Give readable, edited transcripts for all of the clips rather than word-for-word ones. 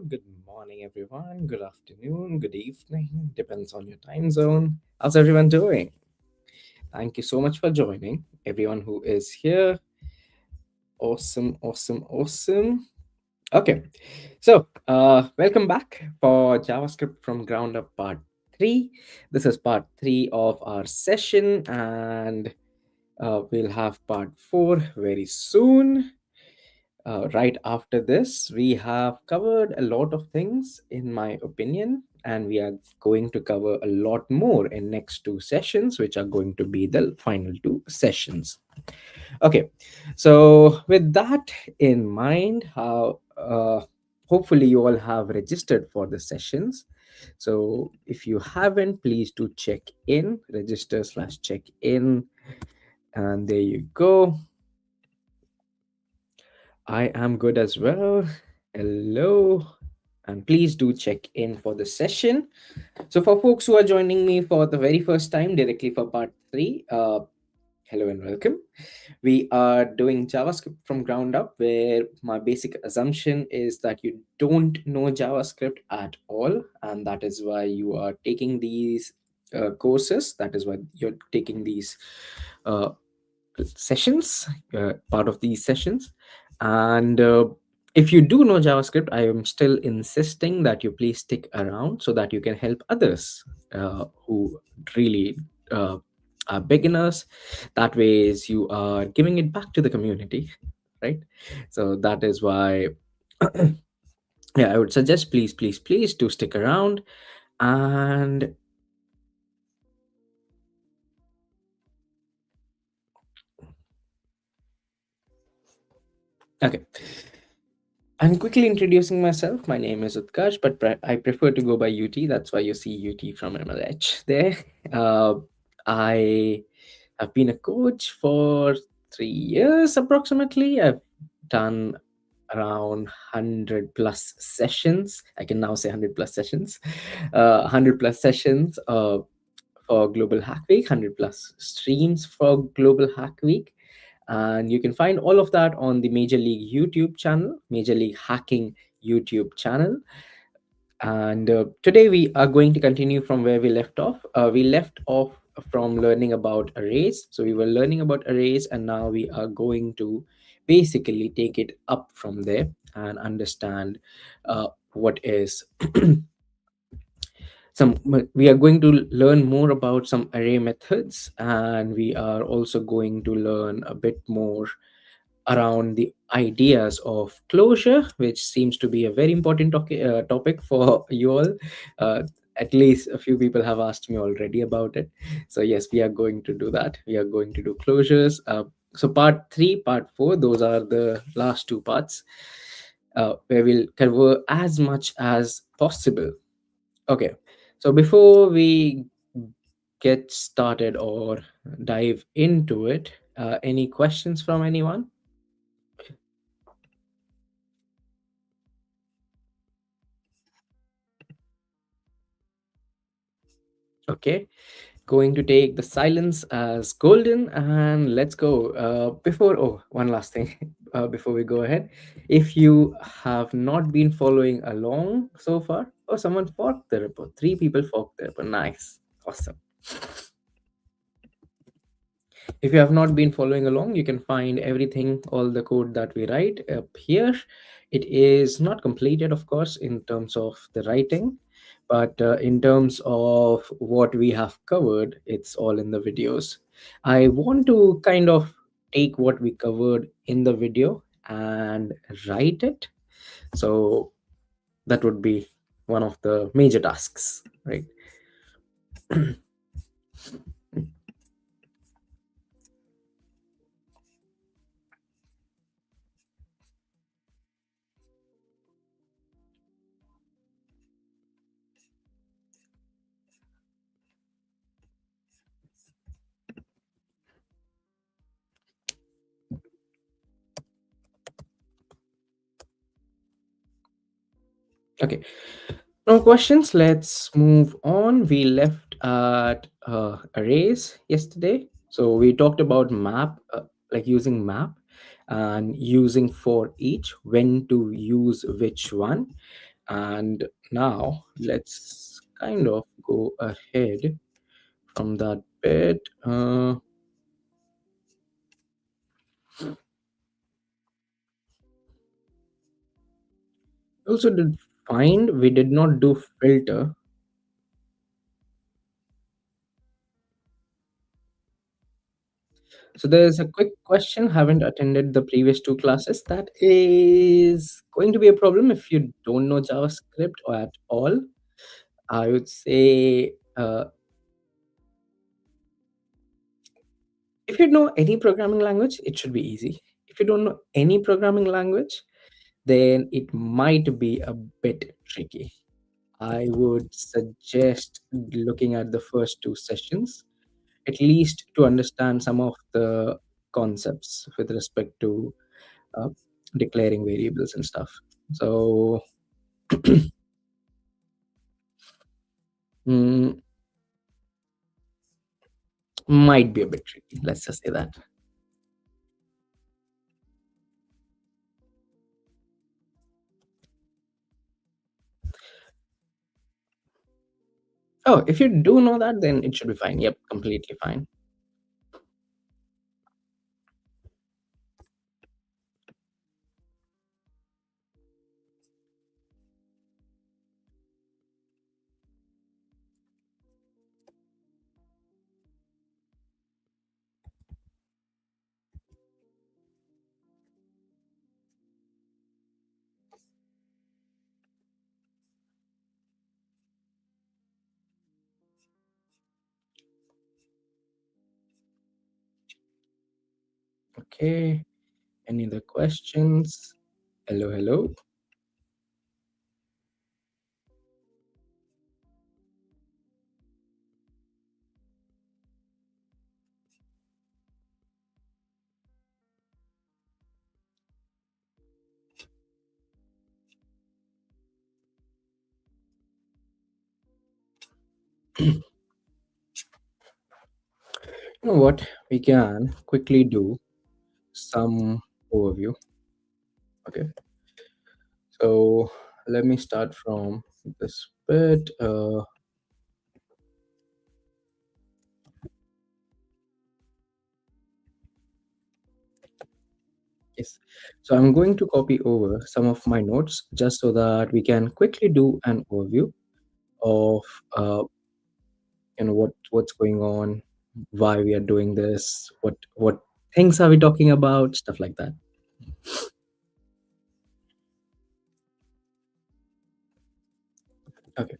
good morning, everyone. Good afternoon, good evening, depends on your time zone. How's everyone doing? Thank you so much for joining. Everyone who is here, awesome, awesome, awesome. Okay, so welcome back for JavaScript from ground up part 3. This is part 3 of our session, and we'll have part 4 very soon. Right after this, we have covered a lot of things, in my opinion, and we are going to cover a lot more in next 2 sessions, which are going to be the final 2 sessions. Okay, so with that in mind, how hopefully you all have registered for the sessions. So if you haven't, please do check in, register/check in, and there you go. I am good as well. Hello. And please do check in for the session. So, for folks who are joining me for the very first time directly for part 3, hello and welcome. We are doing JavaScript from ground up, where my basic assumption is that you don't know JavaScript at all, and that is why you are taking these courses. That is why you're taking these uh, sessions, part of these sessions. And if you do know JavaScript, I am still insisting that you please stick around so that you can help others who really are beginners. That way, is you are giving it back to the community, right? So that is why, yeah, I would suggest please, please, please to stick around. And okay, I'm quickly introducing myself. My name is Utkarsh, but I prefer to go by UT. That's why you see UT from MLH there. Uh, I have been a coach for 3 years approximately. I've done around 100 plus sessions. I can now say 100 plus sessions. 100 plus sessions for Global Hack Week, 100 plus streams for Global Hack Week. And you can find all of that on the Major League YouTube channel, Major League Hacking YouTube channel. And today we are going to continue from where we left off. We left off from learning about arrays. So we were learning about arrays, and now we are going to basically take it up from there and understand what is some. We are going to learn more about some array methods, and we are also going to learn a bit more around the ideas of closure, which seems to be a very important topic for you all. At least a few people have asked me already about it. So yes, we are going to do that. We are going to do closures. So part 3, part 4, those are the last 2 parts, where we'll cover as much as possible. Okay, so before we get started or dive into it, any questions from anyone? Okay, going to take the silence as golden, and let's go. One last thing before we go ahead. If you have not been following along so far, oh, someone forked the report. 3 people forked the report. Nice. Awesome. If you have not been following along, you can find everything, all the code that we write up here. It is not completed, of course, in terms of the writing, but in terms of what we have covered, it's all in the videos. I want to kind of take what we covered in the video and write it. So that would be one of the major tasks, right? Okay, no questions. Let's move on. We left at arrays yesterday. So we talked about map, like using map and using for each, when to use which one. And now let's kind of go ahead from that bit. Also did find we did not do filter. So there's a quick question. Haven't attended the previous two classes. That is going to be a problem if you don't know JavaScript or at all. I would say if you know any programming language, it should be easy. If you don't know any programming language, then it might be a bit tricky. I would suggest looking at the first two sessions, at least to understand some of the concepts with respect to uh, declaring variables and stuff. So, mm, might be a bit tricky. Let's just say that. Oh, if you do know that, then it should be fine. Yep, completely fine. Okay. Any other questions? Hello, hello. You know what? We can quickly do some overview. Okay. So let me start from this bit. Yes. So I'm going to copy over some of my notes just so that we can quickly do an overview of uh, what's going on, why we are doing this, what things are we talking about, stuff like that. Okay.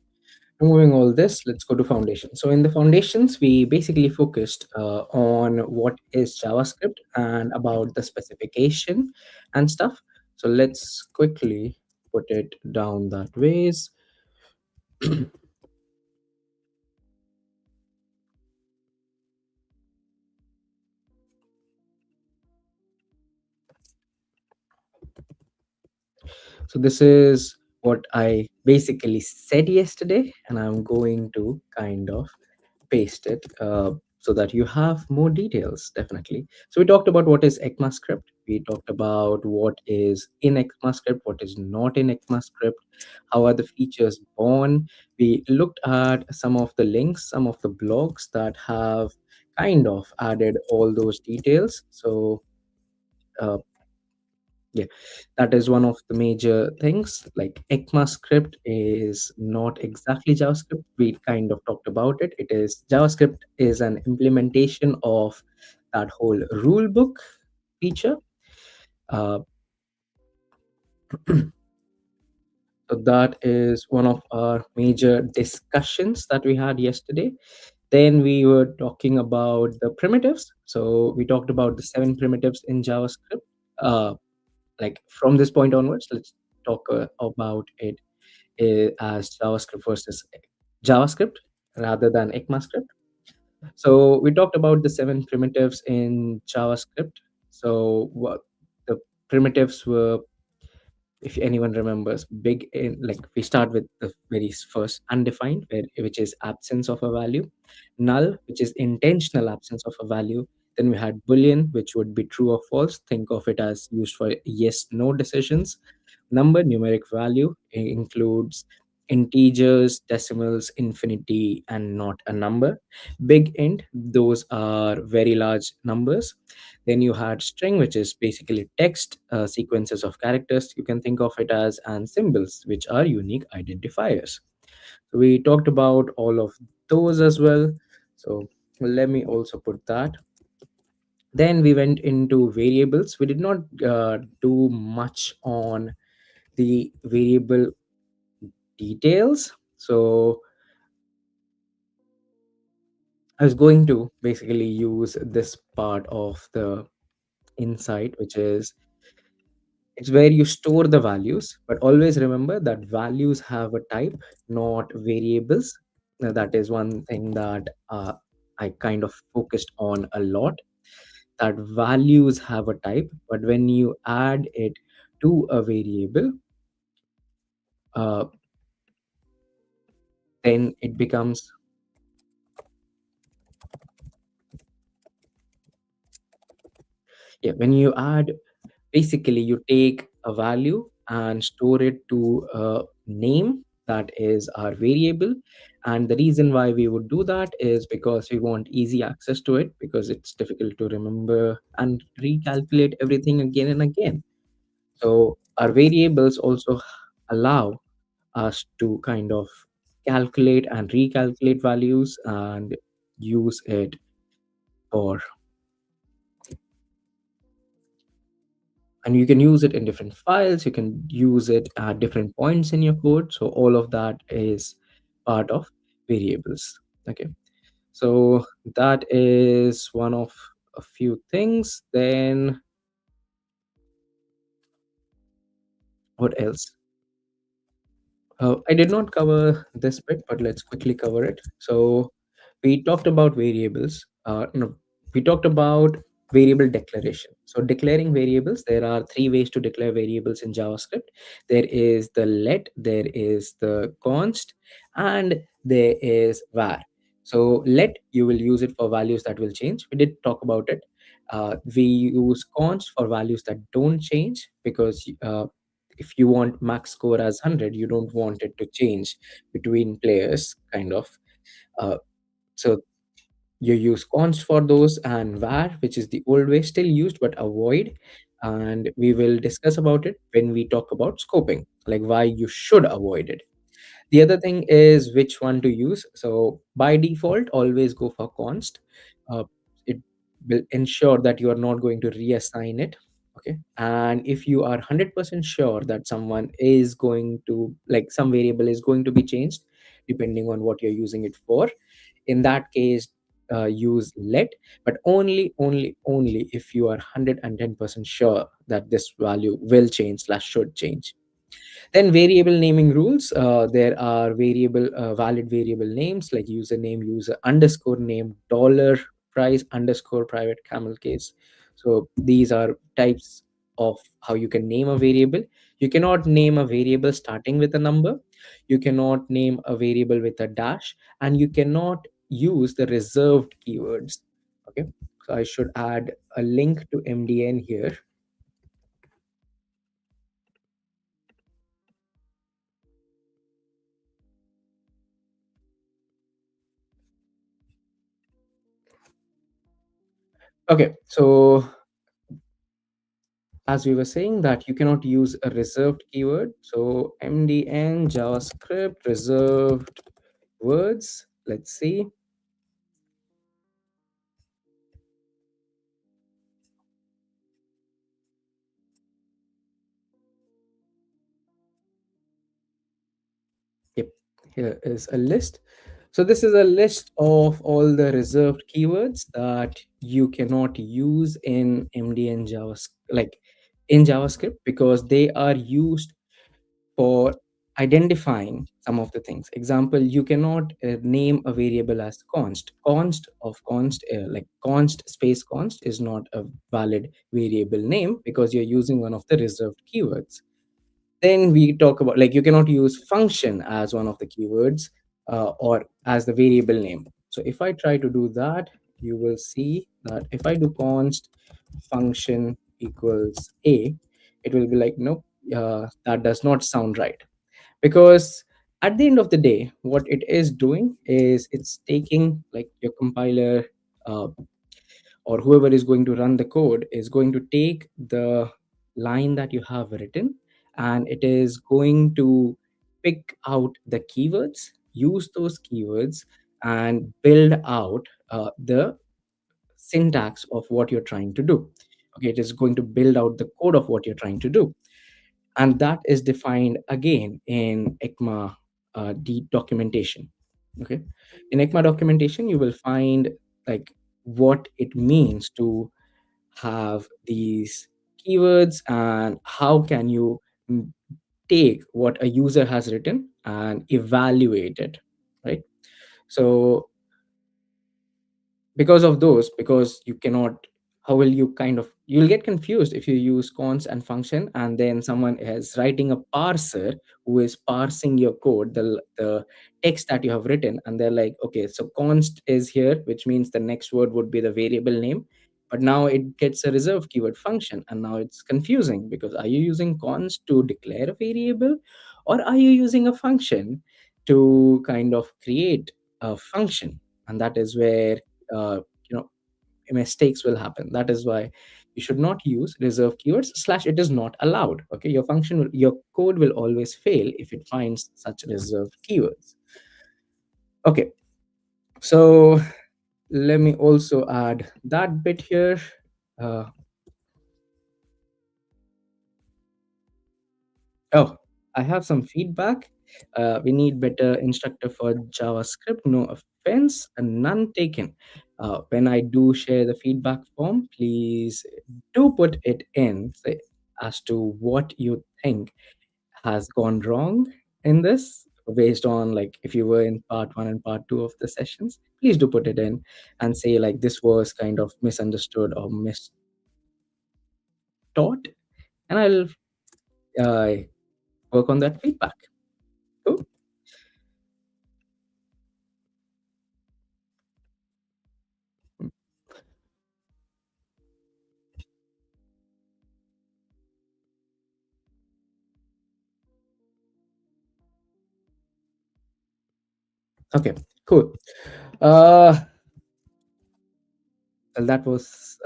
Removing all this, let's go to foundation. So in the foundations, we basically focused on what is JavaScript and about the specification and stuff. So let's quickly put it down that ways. So this is what I basically said yesterday, and I'm going to kind of paste it so that you have more details, definitely. So we talked about what is ECMAScript. We talked about what is in ECMAScript, what is not in ECMAScript, how are the features born. We looked at some of the links, some of the blogs that have kind of added all those details. So uh, yeah, that is one of the major things. Like ECMAScript is not exactly JavaScript. We kind of talked about it. It is JavaScript is an implementation of that whole rule book feature. Uh, so that is one of our major discussions that we had yesterday. Then we were talking about the primitives. So we talked about the seven primitives in JavaScript. Uh, like from this point onwards, let's talk about it as JavaScript versus JavaScript rather than ECMAScript. So we talked about the seven primitives in JavaScript. So what the primitives were, if anyone remembers, big in like we start with the very first undefined, which is absence of a value, null, which is intentional absence of a value. Then we had boolean, which would be true or false. Think of it as used for yes no decisions. Number, numeric value, includes integers, decimals, infinity, and not a number. Big int, those are very large numbers. Then you had string, which is basically text, sequences of characters, you can think of it as, and symbols, which are unique identifiers. So we talked about all of those as well. So let me also put that. Then we went into variables. We did not do much on the variable details. So I was going to basically use this part of the insight, which is it's where you store the values, but always remember that values have a type, not variables. Now, that is one thing that I kind of focused on a lot, that values have a type, but when you add it to a variable, uh, then it becomes, yeah, when you add, basically you take a value and store it to a name that is our variable. And the reason why we would do that is because we want easy access to it, because it's difficult to remember and recalculate everything again and again. So our variables also allow us to kind of calculate and recalculate values and use it for, and you can use it in different files, you can use it at different points in your code. So all of that is part of variables. Okay, so that is one of a few things. Then what else? I did not cover this bit, but let's quickly cover it. So we talked about variables. No, we talked about variable declaration. So declaring variables, there are three ways to declare variables in JavaScript. There is the let, there is the const, and there is var. So let, you will use it for values that will change. We did talk about it. We use const for values that don't change, because if you want max score as 100, you don't want it to change between players, kind of. So you use const for those, and var, which is the old way, still used but avoid. And we will discuss about it when we talk about scoping, like why you should avoid it. The other thing is which one to use. So by default, always go for const. It will ensure that you are not going to reassign it. Okay. And if you are 100% sure that someone is going to, like, some variable is going to be changed depending on what you're using it for, in that case, use let, but only if you are 110% sure that this value will change slash should change. Then variable naming rules. There are variable valid variable names like username, user underscore name, dollar price underscore private camel case. So these are types of how you can name a variable. You cannot name a variable starting with a number. You cannot name a variable with a dash, and you cannot use the reserved keywords. Okay, so I should add a link to MDN here. Okay, so as we were saying, that you cannot use a reserved keyword. So MDN JavaScript reserved words. Let's see. Yep, here is a list. So this is a list of all the reserved keywords that you cannot use in MDN JavaScript, like in JavaScript, because they are used for identifying some of the things. Example, you cannot name a variable as const. Const of const, like const space const, is not a valid variable name because you're using one of the reserved keywords. Then we talk about, like, you cannot use function as one of the keywords, or as the variable name. So if I try to do that, you will see that if I do const function equals a, it will be like, nope, that does not sound right, because at the end of the day, what it is doing is it's taking, like, your compiler, uh, or whoever is going to run the code is going to take the line that you have written, and it is going to pick out the keywords, use those keywords, and build out the syntax of what you're trying to do. Okay, it is going to build out the code of what you're trying to do, and that is defined again in ECMA documentation. Okay, in ECMA documentation, you will find, like, what it means to have these keywords and how can you mm, take what a user has written and evaluate it, right? So because of those, because you cannot, how will you kind of, you'll get confused if you use const and function, and then someone is writing a parser who is parsing your code, the text that you have written, and they're like, okay, so const is here, which means the next word would be the variable name, but now it gets a reserved keyword function, and now it's confusing, because are you using const to declare a variable, or are you using a function to kind of create a function? And that is where, uh, you know mistakes will happen. That is why you should not use reserved keywords, slash it is not allowed. Okay, your your code will always fail if it finds such reserved keywords. Okay, so let me also add that bit here. uh, oh, I have some feedback. We need better instructor for JavaScript. No offense, and none taken. When I do share the feedback form, please do put it in, say, as to what you think has gone wrong in this, based on, like, if you were in part one and part two of the sessions. Please do put it in and say, like, this was kind of misunderstood or mistaught, and I'll uh, work on that feedback. Cool. Okay, cool. Uh, well, that was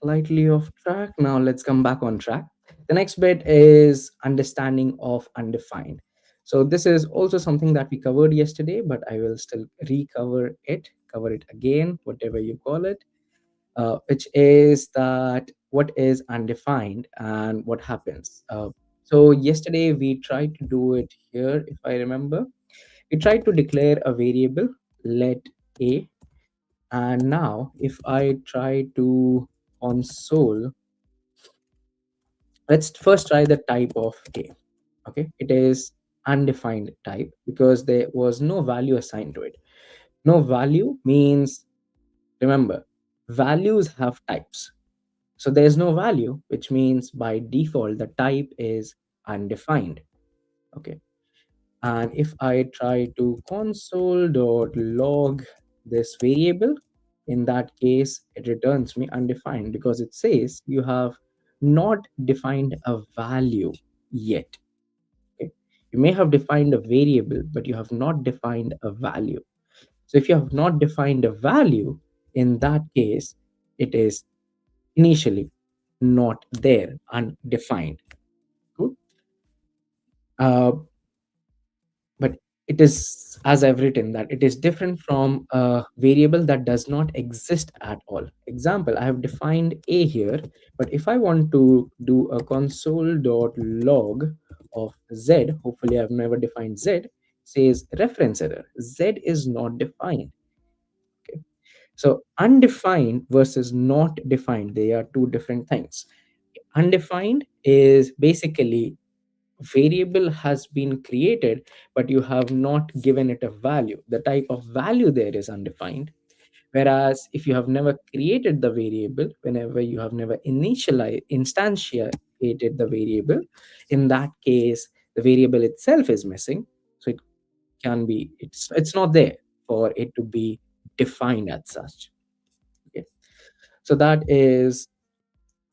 slightly off track. Now let's come back on track. The next bit is understanding of undefined. So this is also something that we covered yesterday, but I will still cover it again, whatever you call it, which is that what is undefined and what happens. So yesterday we tried to do it here, if I remember. We tried to declare a variable, let a, and now if I try to console, let's first try the type of a. Okay, it is undefined type because there was no value assigned to it. No value means, remember, values have types. So there's no value, which means by default the type is undefined. Okay, and if I try to console.log this variable, in that case, it returns me undefined because it says you have not defined a value yet. Okay? You may have defined a variable, but you have not defined a value. So if you have not defined a value, in that case, it is initially not there, undefined. Cool. Uh, but it is, as I've written, that it is different from a variable that does not exist at all. Example, I have defined a here, but if I want to do a console.log of z, hopefully I've never defined z, says reference error, z is not defined. Okay, so undefined versus not defined, they are two different things. Undefined is basically variable has been created, but you have not given it a value. The type of value there is undefined. Whereas if you have never created the variable, whenever you have never instantiated the variable, in that case, the variable itself is missing. So it can be, it's not there for it to be defined as such. Okay. So that is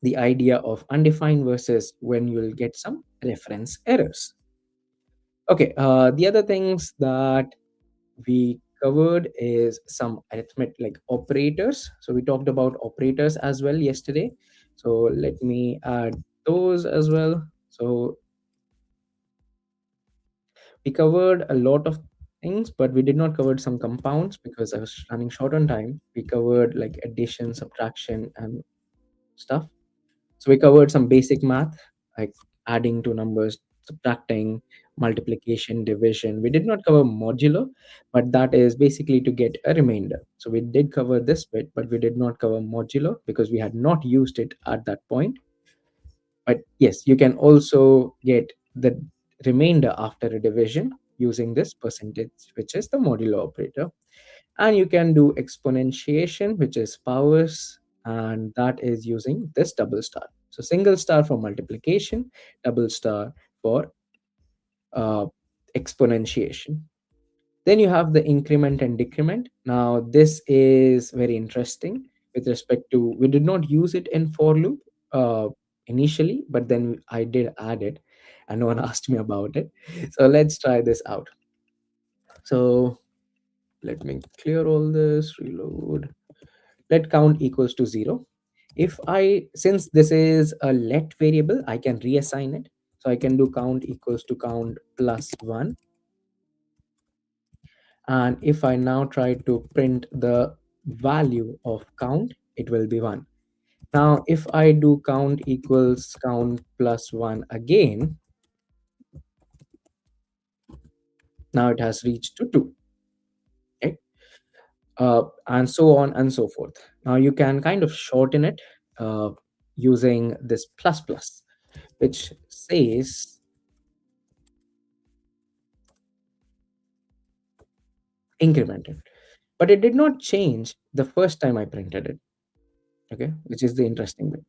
the idea of undefined versus when you'll get some reference errors. Okay, the other things that we covered is some arithmetic like operators. So we talked about operators as well yesterday. So let me add those as well. So we covered a lot of things, but we did not cover some compounds because I was running short on time. We covered like addition, subtraction, and stuff. So we covered some basic math, like adding two numbers, subtracting, multiplication, division. We did not cover modulo, but that is basically to get a remainder. So we did cover this bit, but we did not cover modulo because we had not used it at that point. But yes, you can also get the remainder after a division using this percentage, which is the modulo operator. And you can do exponentiation, which is powers, and that is using this double star. So single star for multiplication, double star for uh, exponentiation. Then you have the increment and decrement. Now this is very interesting with respect to, we did not use it in for loop uh, initially, but then I did add it and no one asked me about it. So let's try this out. So let me clear all this, reload. Let count equals to 0. If I, since this is a let variable, I can reassign it. So I can do count equals to count plus 1. And if I now try to print the value of count, it will be 1. Now if I do count equals count plus 1 again, now it has reached to 2. Okay? And so on and so forth. Now you can kind of shorten it using this plus plus, which says incremented. But it did not change the first time I printed it, okay, which is the interesting bit.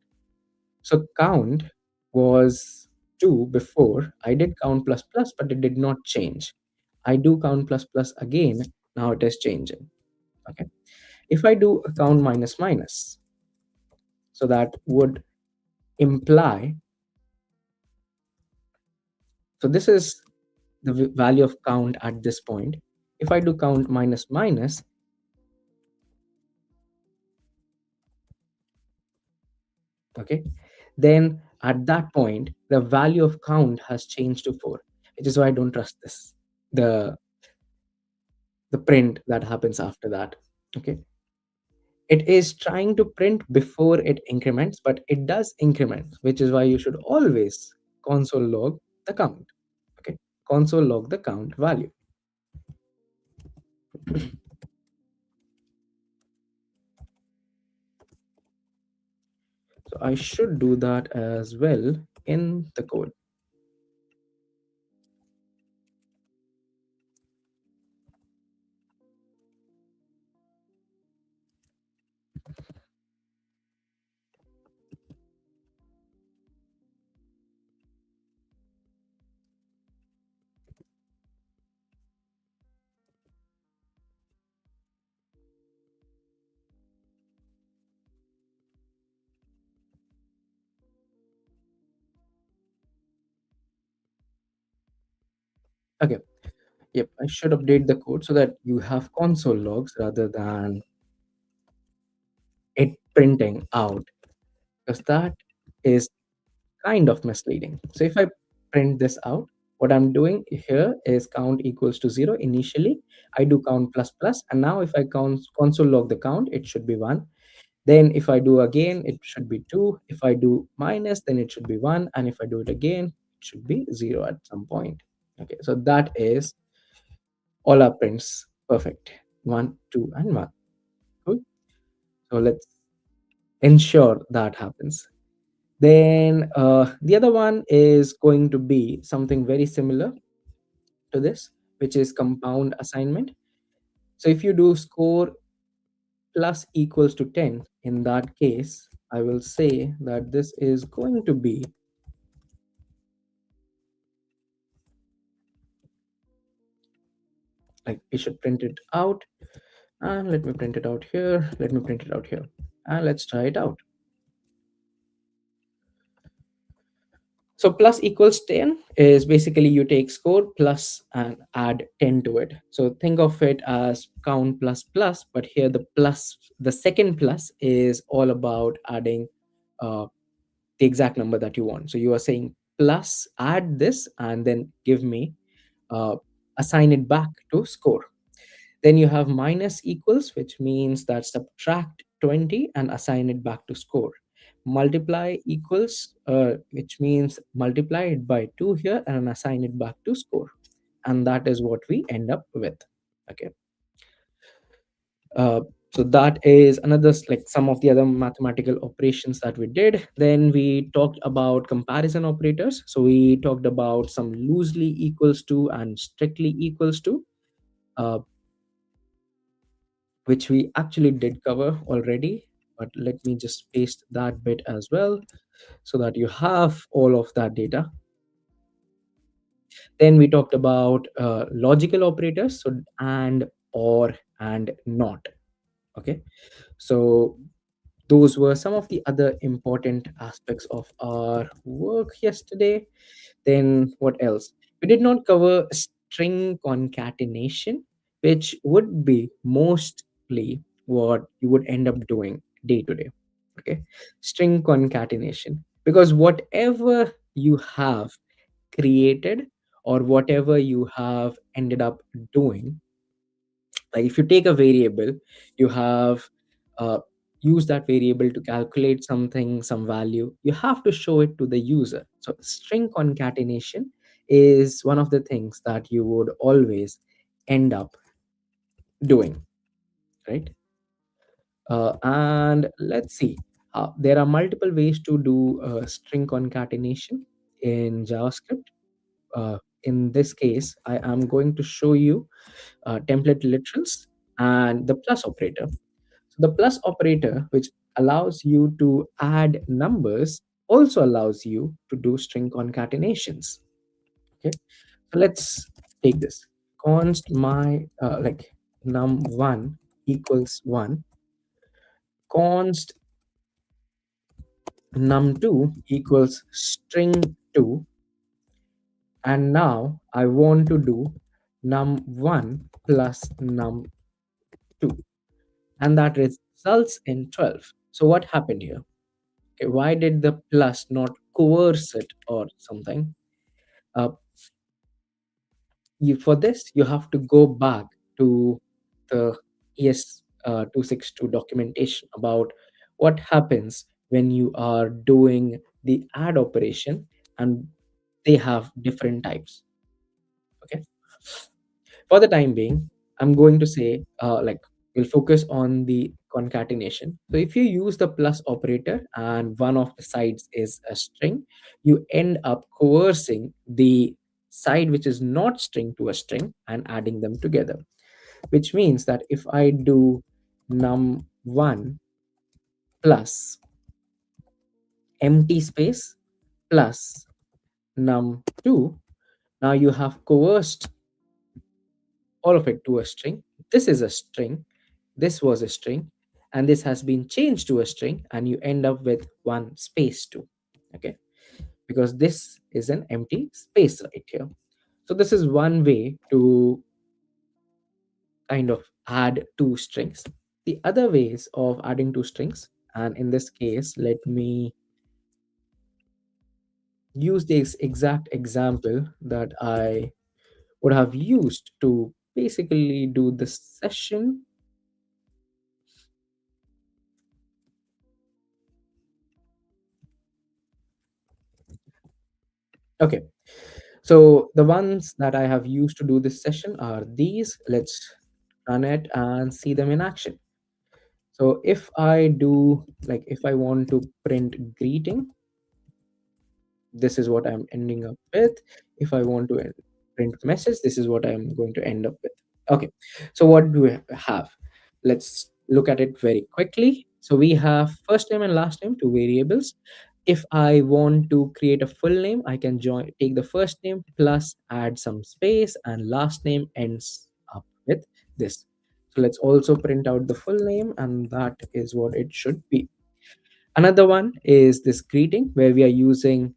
So count was 2 before. I did count plus plus, but it did not change. I do count plus plus again, now it is changing. Okay. If I do a count minus minus, so that would imply, so this is the value of count at this point. If I do count minus minus, okay, then at that point the value of count has changed to 4, which is why I don't trust this, the the print that happens after that. Okay, it is trying to print before it increments, but it does increment, which is why you should always console log the count. Okay, console log the count value. So I should do that as well in the code. Okay, yep, I should update the code so that you have console logs rather than it printing out, because that is kind of misleading. So if I print this out, what I'm doing here is count equals to 0 initially. I do count plus plus, and now if I count console log the count, it should be 1. Then if I do again, it should be 2. If I do minus, then it should be 1. And if I do it again, it should be 0 at some point. Okay, so that is all our prints. Perfect. 1, 2, and 1. Cool. So let's ensure that happens. Then the other one is going to be something very similar to this, which is compound assignment. So if you do score plus equals to 10, in that case, I will say that this is going to be like, we should print it out. And let me print it out here. Let me print it out here. And let's try it out. So plus equals 10 is basically you take score plus and add 10 to it. So think of it as count plus plus, but here the plus, the second plus is all about adding uh, the exact number that you want. So you are saying plus add this and then give me, uh, assign it back to score. Then you have minus equals, which means that subtract 20 and assign it back to score. Multiply equals, which means multiply it by 2 here and assign it back to score. And that is what we end up with. Okay. Uh, so that is another like some of the other mathematical operations that we did. Then we talked about comparison operators. So we talked about some loosely equals to and strictly equals to. Uh, which we actually did cover already. But let me just paste that bit as well so that you have all of that data. Then we talked about logical operators, so and, or, and not. Okay, so those were some of the other important aspects of our work yesterday. Then what else? We did not cover string concatenation, which would be mostly what you would end up doing day to day. Okay. String concatenation. Because whatever you have created or whatever you have ended up doing, like if you take a variable, you have uh, used that variable to calculate something, some value, you have to show it to the user. So string concatenation is one of the things that you would always end up doing, right? And let's see, there are multiple ways to do string concatenation in JavaScript. In this case, I am going to show you template literals and the plus operator. So the plus operator, which allows you to add numbers, also allows you to do string concatenations. Okay, so let's take this. Const my like num1 equals 1. Const num2 equals string 2. And now I want to do num1 plus num2. And that results in 12. So what happened here? Okay, why did the plus not coerce it or something? Uh, for this, you have to go back to the ES262 documentation about what happens when you are doing the add operation, and they have different types. Okay. For the time being, I'm going to say like we'll focus on the concatenation. So if you use the plus operator and one of the sides is a string, you end up coercing the side which is not string to a string and adding them together, which means that if I do num1 plus empty space plus num2, now you have coerced all of it to a string. This is a string, this was a string, and this has been changed to a string, and you end up with one space too. Okay, because this is an empty space right here. So this is one way to kind of add two strings. The other ways of adding two strings, and in this case, let me use this exact example that I would have used to basically do this session. Okay, so the ones that I have used to do this session are these. Let's run it and see them in action. So if I do, like if I want to print greeting, this is what I'm ending up with. If I want to print message, this is what I'm going to end up with. Okay, so what do we have? Let's look at it very quickly. So we have first name and last name, two variables. If I want to create a full name, I can take the first name plus add some space, and last name ends up with this. So let's also print out the full name, and that is what it should be. Another one is this greeting, where we are using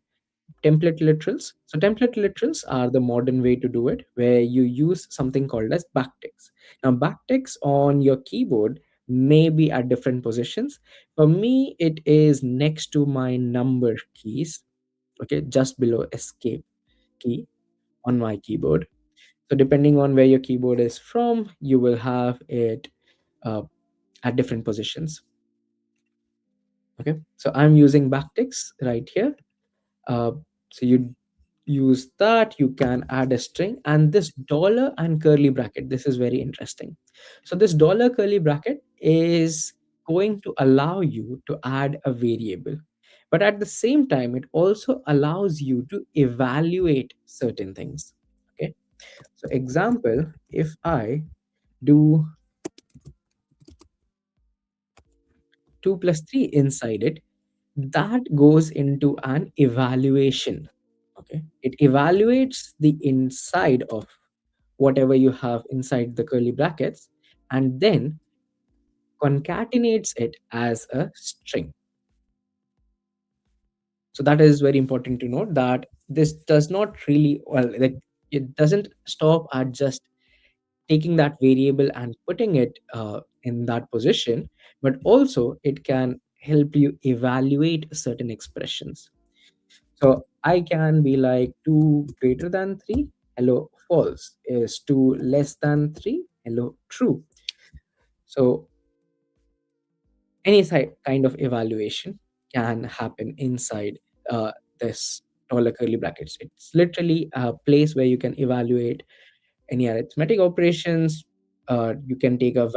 template literals. So template literals are the modern way to do it, where you use something called as backticks. Now backticks on your keyboard may be at different positions. For me, it is next to my number keys, okay, just below escape key on my keyboard. So depending on where your keyboard is from, you will have it uh, at different positions. Okay, so I'm using backticks right here. uh, so you use that, you can add a string, and this dollar and curly bracket, this is very interesting. So this dollar curly bracket is going to allow you to add a variable, but at the same time it also allows you to evaluate certain things. Okay, so example, if I do 2 plus 3 inside it, that goes into an evaluation. Okay, it evaluates the inside of whatever you have inside the curly brackets, and then concatenates it as a string. So that is very important to note, that this does not really, well, like, it doesn't stop at just taking that variable and putting it in that position, but also it can help you evaluate certain expressions. So I can be like 2 greater than 3, hello false, is 2 less than 3, hello true. So any kind of evaluation can happen inside this dollar curly brackets. It's literally a place where you can evaluate any arithmetic operations. You can take a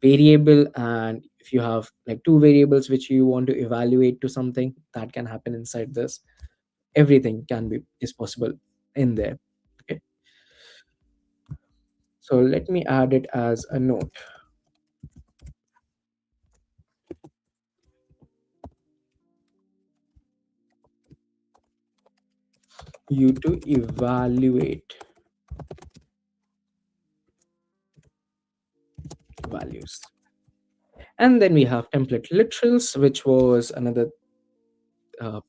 variable, and if you have like two variables which you want to evaluate to something, that can happen inside this. Everything can be is possible in there. Okay, so let me add it as a note. You to evaluate values. And then we have template literals, which was another uh,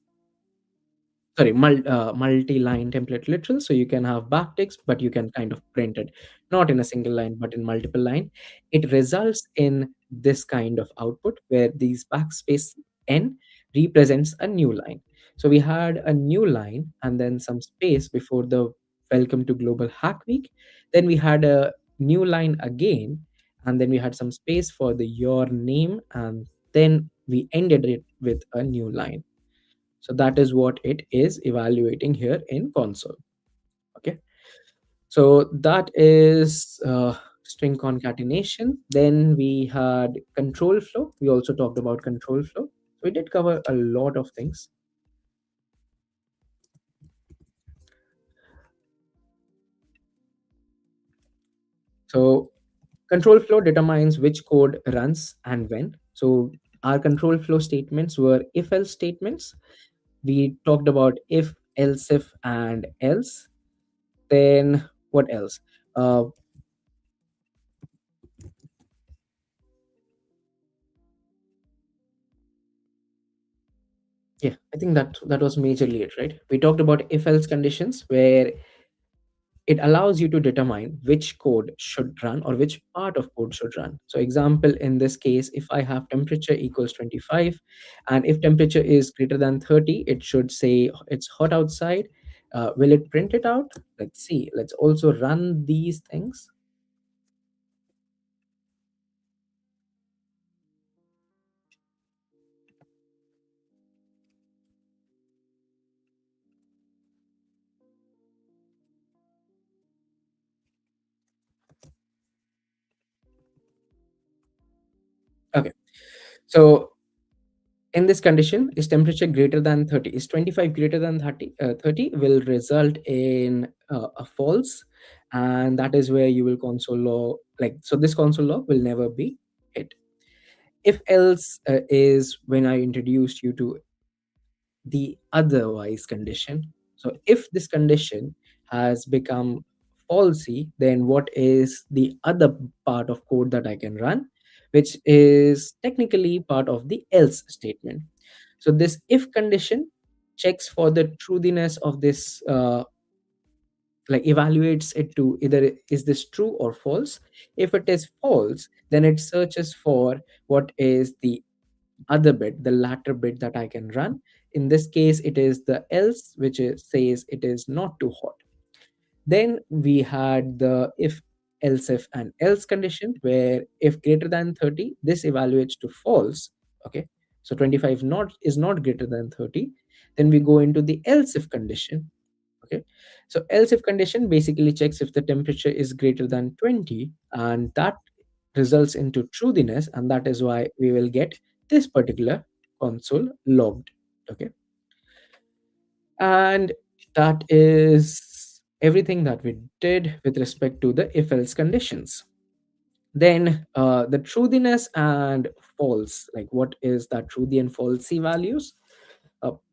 multi-line template literal. So you can have backticks, but you can kind of print it not in a single line but in multiple line. It results in this kind of output where these backspace n represents a new line. So we had a new line and then some space before the welcome to global hack week. Then we had a new line again, and then we had some space for the your name, and then we ended it with a new line. So that is what it is evaluating here in console. Okay. So that is string concatenation. Then we had control flow. We also talked about control flow. So we did cover a lot of things. So control flow determines which code runs and when. So our control flow statements were if else statements. We talked about if, else if, and else. Then what else? Uh, Yeah, I think that was majorly it, right? We talked about if else conditions where it allows you to determine which code should run or which part of code should run. So example, in this case, if I have temperature equals 25, and if temperature is greater than 30, it should say it's hot outside. Will it print it out? Let's see. Let's also run these things. Okay. So in this condition, is temperature greater than 30, is 25 greater than 30, 30 will result in a false, and that is where you will console log, like, so this console log will never be hit. If else is when I introduced you to the otherwise condition. So if this condition has become falsy, then what is the other part of code that I can run, which is technically part of the else statement. So this if condition checks for the truthiness of this, like evaluates it to either is this true or false. If it is false, then it searches for what is the other bit, the latter bit that I can run. In this case, it is the else, which says it is not too hot. Then we had the if and else condition, where if greater than 30, this evaluates to false. Okay, so 25 not is not greater than 30. Then we go into the else if condition. Okay, so else if condition basically checks if the temperature is greater than 20, and that results into truthiness, and that is why we will get this particular console logged. Okay, and that is everything that we did with respect to the if else conditions. Then the truthiness and false, like what is that truthy and falsy values.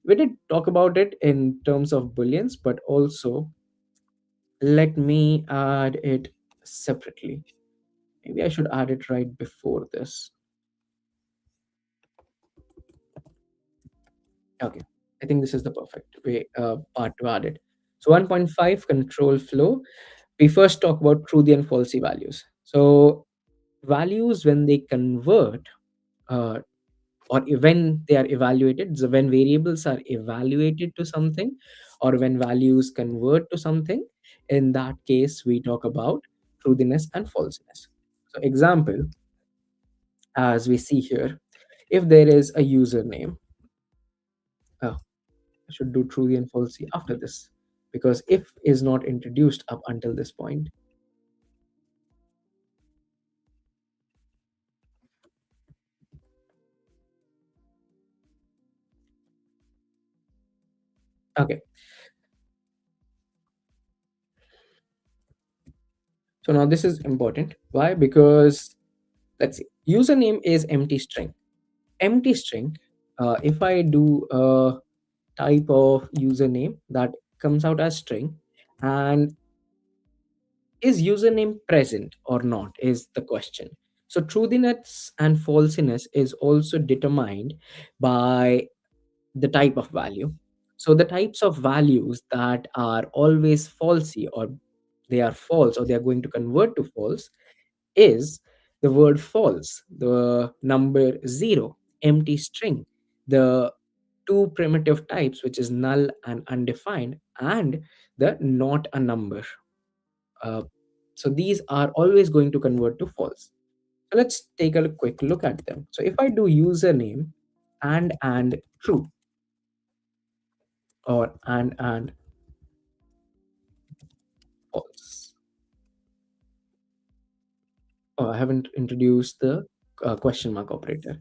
We did talk about it in terms of booleans, but also let me add it separately. Maybe I should add it right before this. Okay, I think this is the perfect way part to add it. So 1.5 control flow. We first talk about truthy and falsy values. So values when they convert, uh, or when they are evaluated, so when variables are evaluated to something, or when values convert to something, in that case we talk about truthiness and falseness. So example, as we see here, if there is a username, I should do true and falsy after this, because if is not introduced up until this point. Okay, so now this is important. Why? Because let's see, username is empty string. Empty string. If I do a type of username that comes out as string, and is username present or not is the question. So truthiness and falsiness is also determined by the type of value. So the types of values that are always falsy, or they are false, or they are going to convert to false, is the word false, the number 0, empty string, the two primitive types, which is null and undefined, and the not a number. Uh, so these are always going to convert to false. So let's take a quick look at them. So if I do username and true, or and false. Oh, I haven't introduced the question mark operator.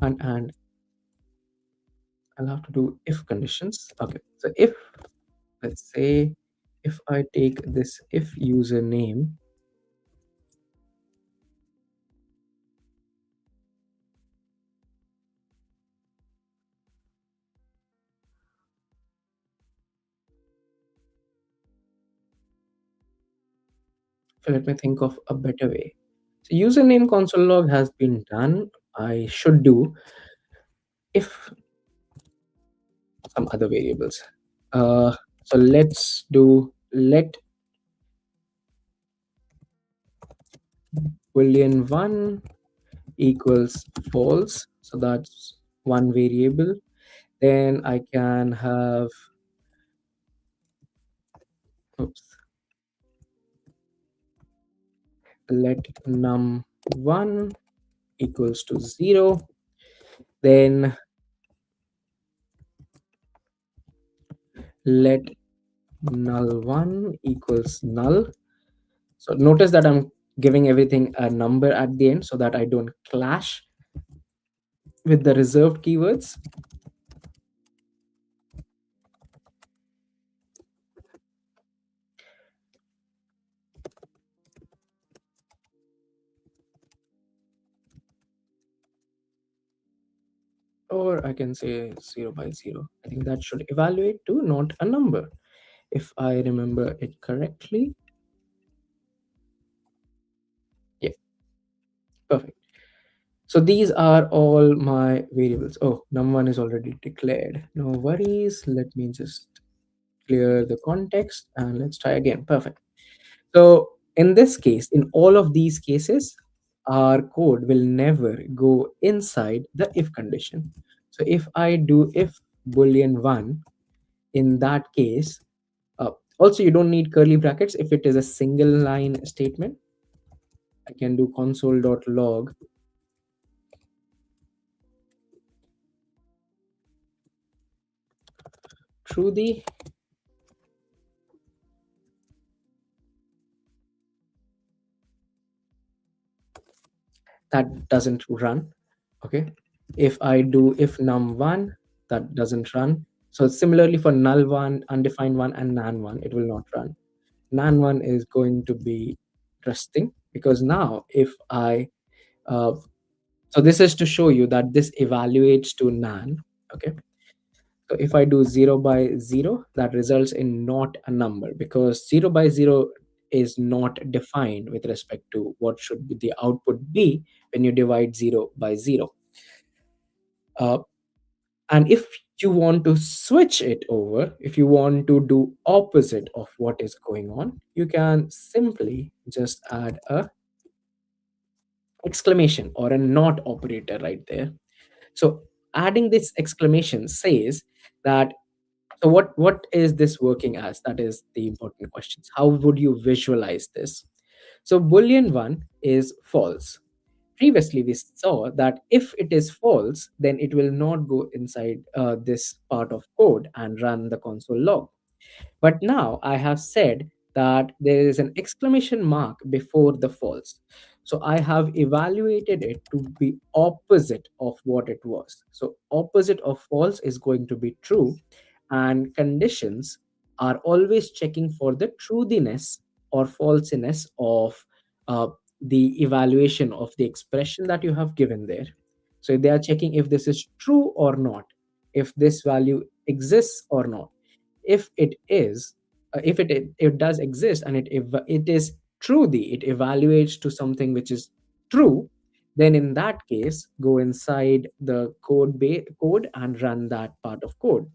And I'll have to do if conditions. Okay, so if, let's say, if I take this if username, so let me think of a better way. So username console log has been done. I should do if some other variables. So let's do let boolean 1 equals false. So that's one variable. Then I can have, oops, let num1 equals to 0. Then let null1 equals null. So notice that I'm giving everything a number at the end so that I don't clash with the reserved keywords. Or I can say 0 by 0. I think that should evaluate to not a number, if I remember it correctly. Yeah, perfect. So these are all my variables. Oh, num1 is already declared. No worries. Let me just clear the context and let's try again. Perfect. So in this case, in all of these cases, our code will never go inside the if condition. So if I do if boolean1, in that case, also you don't need curly brackets if it is a single line statement. I can do console.log through the that doesn't run. Okay, if I do if num1, that doesn't run. So similarly for null1, undefined one, and nan1, it will not run. Nan1 is going to be interesting because now if I uh, so this is to show you that this evaluates to nan. Okay, so if I do 0 by 0, that results in not a number because 0 by 0 is not defined with respect to what should be the output be when you divide 0 by 0. Uh, and if you want to switch it over, if you want to do opposite of what is going on, you can simply just add a exclamation or a not operator right there. So adding this exclamation says that, so what is this working as? That is the important questions. How would you visualize this? So boolean 1 is false. Previously we saw that if it is false, then it will not go inside this part of code and run the console log. But now I have said that there is an exclamation mark before the false. So I have evaluated it to be opposite of what it was. So opposite of false is going to be true, and conditions are always checking for the truthiness or falsiness of uh, the evaluation of the expression that you have given there. So they are checking if this is true or not, if this value exists or not. If it is, if it does exist and it is true, it evaluates to something which is true, then in that case go inside the code and run that part of code.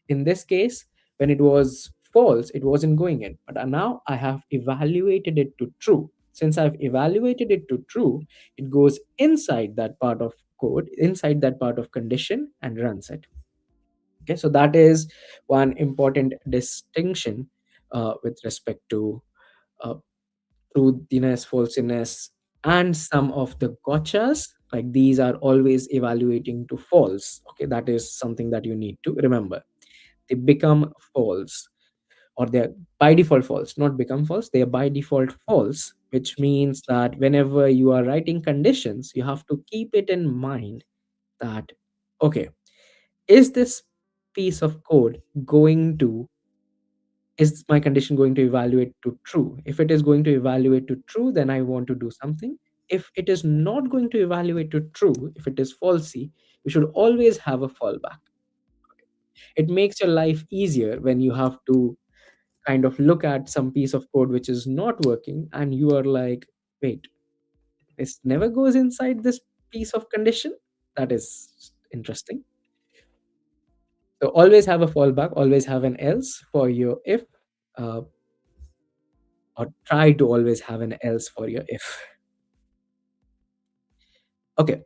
In this case, when it was false, it wasn't going in, but now I have evaluated it to true. Since I've evaluated it to true, it goes inside that part of code, inside that part of condition, and runs it. Okay, so that is one important distinction with respect to uh, truthiness, falsiness, and some of the gotchas. Like these are always evaluating to false. Okay, that is something that you need to remember. They become false, or they're by default false, not become false. They are by default false, which means that whenever you are writing conditions, you have to keep it in mind that, okay, is this piece of code going to, is my condition going to evaluate to true? If it is going to evaluate to true, then I want to do something. If it is not going to evaluate to true, if it is falsy, you should always have a fallback. It makes your life easier when you have to kind of look at some piece of code which is not working and you are like, wait, this never goes inside this piece of condition. That is interesting. So always have a fallback, always have an else for your if, uh, or try to always have an else for your if. Okay.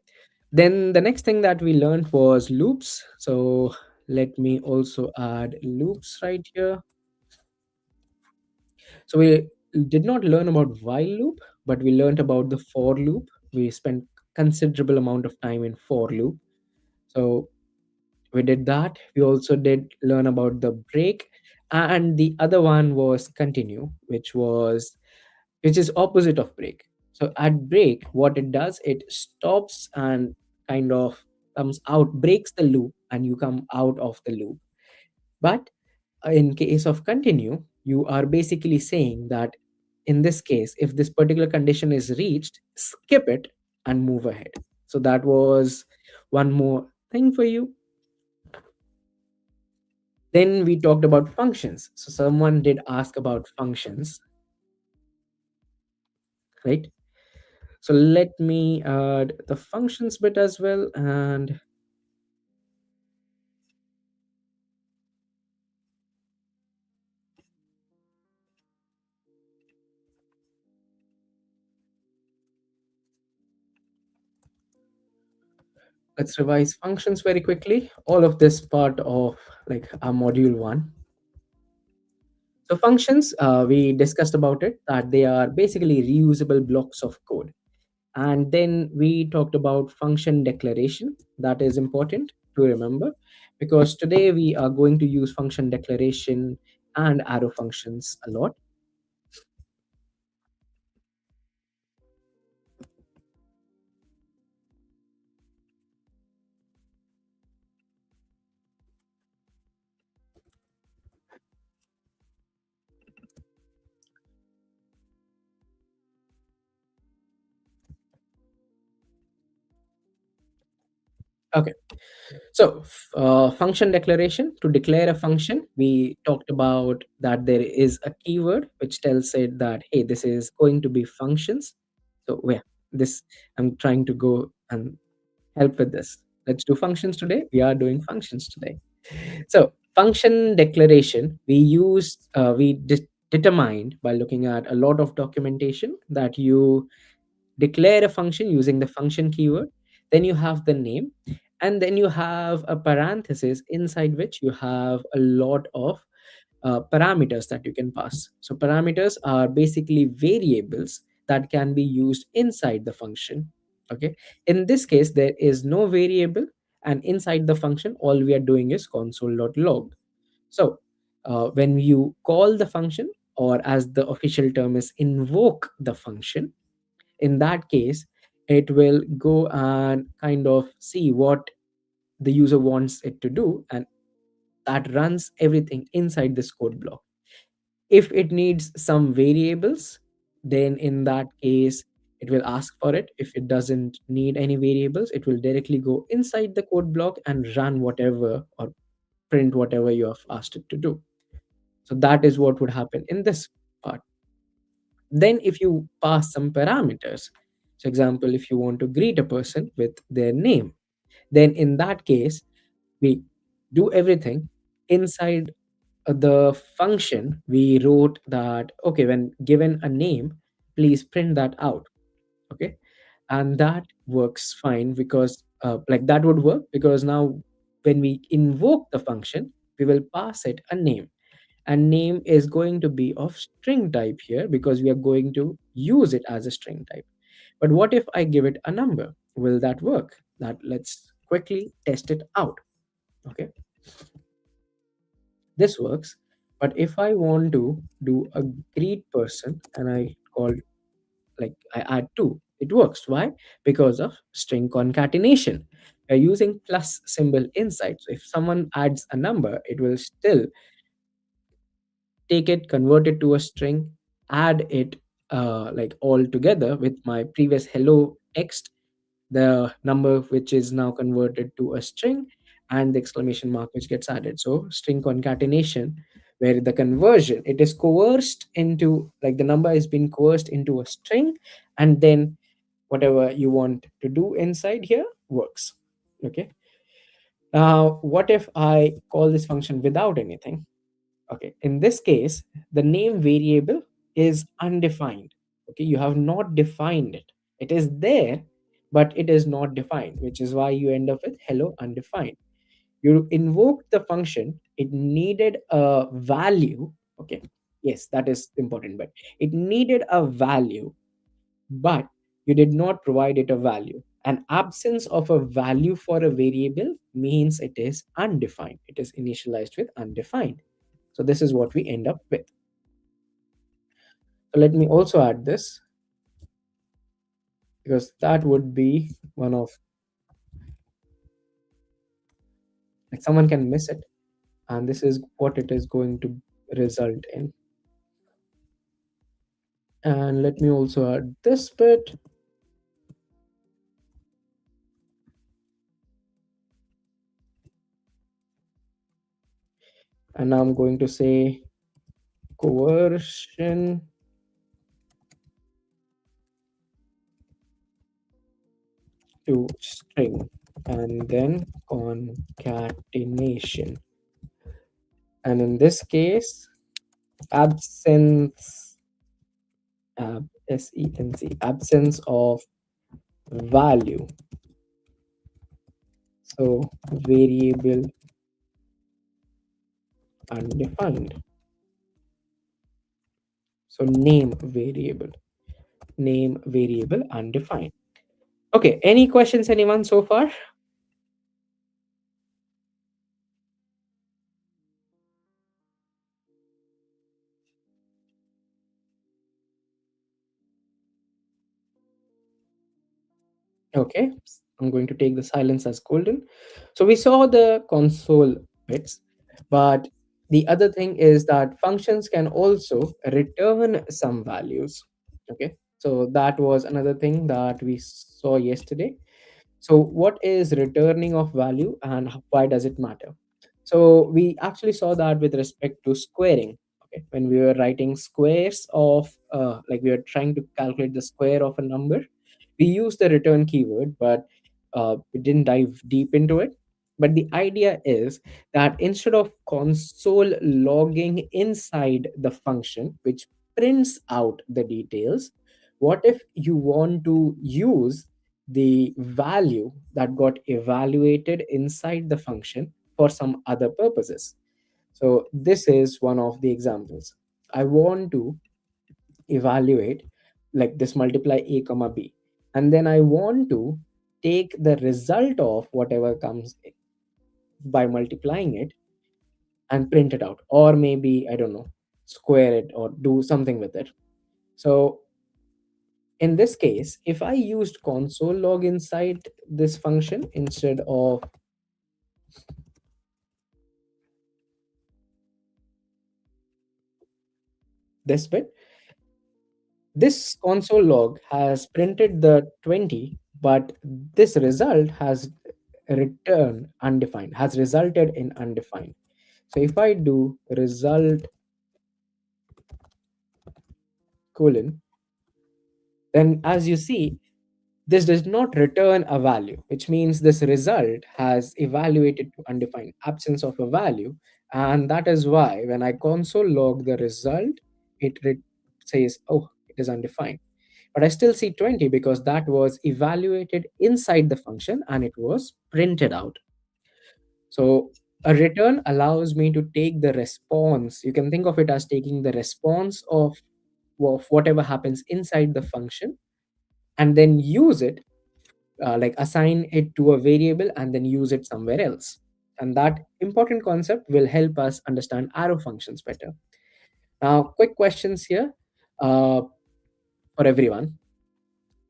Then the next thing that we learned was loops. So let me also add loops right here. So we did not learn about while loop, but we learned about the for loop. We spent considerable amount of time in for loop. So we did that. We also did learn about the break, and the other one was continue, which is opposite of break. So at break, what it does, it stops and kind of comes out, breaks the loop, and you come out of the loop. But in case of continue, you are basically saying that in this case, if this particular condition is reached, skip it and move ahead. So that was one more thing for you. Then we talked about functions. So someone did ask about functions, right? So let me add the functions bit as well, and let's revise functions very quickly. All of this part of like our module one. So functions, we discussed about it, that they are basically reusable blocks of code. And then we talked about function declaration. That is important to remember, because today we are going to use function declaration and arrow functions a lot. Okay. So, function declaration, to declare a function, we talked about that there is a keyword which tells it that, hey, this is going to be functions. So, where this, I'm trying to go and help with this. Let's do functions today. We are doing functions today. So, function declaration, we determined by looking at a lot of documentation that you declare a function using the function keyword, then you have the name, and then you have a parenthesis inside which you have a lot of parameters that you can pass. So parameters are basically variables that can be used inside the function. Okay, in this case there is no variable, and inside the function all we are doing is console.log. So when you call the function, or as the official term is, invoke the function, in that case it will go and kind of see what the user wants it to do, and that runs everything inside this code block. If it needs some variables, then in that case it will ask for it. If it doesn't need any variables, it will directly go inside the code block and run whatever or print whatever you have asked it to do. So that is what would happen in this part. Then if you pass some parameters, so example, if you want to greet a person with their name, then in that case we do everything inside the function. We wrote that, okay, when given a name, please print that out. Okay, and that works fine, because like that would work, because now when we invoke the function, we will pass it a name, and name is going to be of string type here, because we are going to use it as a string type. But what if I give it a number? Will that work? That, let's quickly test it out. Okay, this works. But if I want to do a greet person and I call, like I add two, it works. Why? Because of string concatenation. We're using plus symbol inside, so if someone adds a number, it will still take it, convert it to a string, add it like all together with my previous hello text, the number which is now converted to a string, and the exclamation mark which gets added. So string concatenation, where the conversion, it is coerced into, like the number is being coerced into a string, and then whatever you want to do inside here works. Okay, now what if I call this function without anything? Okay, in this case, the name variable is undefined. Okay, you have not defined it. It is there, but it is not defined, which is why you end up with hello undefined. You invoke the function, it needed a value. Okay, yes, that is important, but it needed a value, but you did not provide it a value. An absence of a value for a variable means it is undefined. It is initialized with undefined. So this is what we end up with. So let me also add this, because that would be one of, like someone can miss it, and this is what it is going to result in. And let me also add this bit, and now I'm going to say coercion to string and then concatenation. And in this case, absence, senc, absence of value. So variable undefined. So name variable undefined. Okay, any questions, anyone so far? Okay, I'm going to take the silence as golden. So we saw the console bits, but the other thing is that functions can also return some values. Okay, so that was another thing that we saw yesterday. So what is returning of value and why does it matter? So we actually saw that with respect to squaring. Okay, when we were writing squares of like we were trying to calculate the square of a number, we used the return keyword, but we didn't dive deep into it. But the idea is that instead of console logging inside the function, which prints out the details, what if you want to use the value that got evaluated inside the function for some other purposes? So, this is one of the examples. I want to evaluate like this multiply a comma b, and then I want to take the result of whatever comes by multiplying it and print it out, or maybe I don't know, square it or do something with it. So in this case, if I used console log inside this function instead of this bit, this console log has printed the 20, but this result has returned undefined, has resulted in undefined. So if I do result colon, then as you see, this does not return a value, which means this result has evaluated to undefined, absence of a value. And that is why when I console log the result, it says, oh, it is undefined. But I still see 20 because that was evaluated inside the function and it was printed out. So a return allows me to take the response. You can think of it as taking the response of whatever happens inside the function and then use it, like assign it to a variable and then use it somewhere else. And that important concept will help us understand arrow functions better. Now, quick questions here uh, for everyone.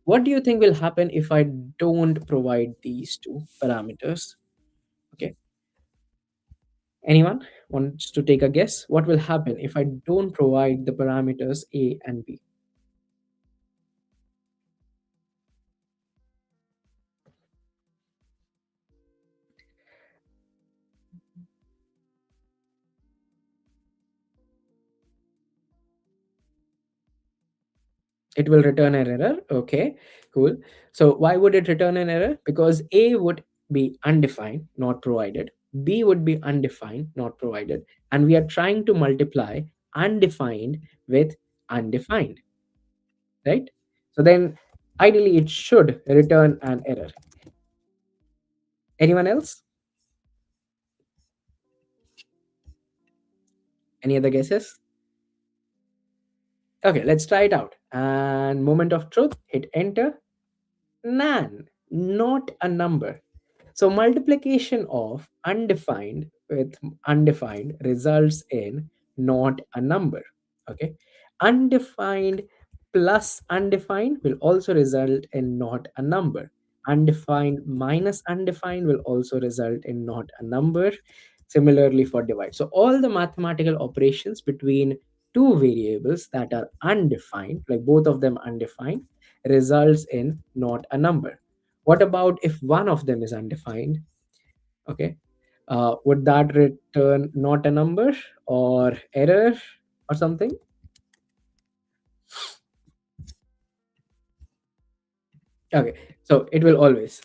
What do you think will happen if I don't provide these two parameters? Okay. Anyone wants to take a guess? What will happen if I don't provide the parameters A and B? It will return an error. Okay, cool. So why would it return an error? Because A would be undefined, not provided. B would be undefined, not provided. And we are trying to multiply undefined with undefined, right? So then ideally it should return an error. Anyone else? Any other guesses? Okay, let's try it out. And moment of truth, hit enter. Nan, not a number. So multiplication of undefined with undefined results in not a number. Okay. Undefined plus undefined will also result in not a number. Undefined minus undefined will also result in not a number. Similarly for divide. So all the mathematical operations between two variables that are undefined, like both of them undefined, results in not a number. What about if one of them is undefined? Okay. Would that return not a number or error or something? Okay. So it will always.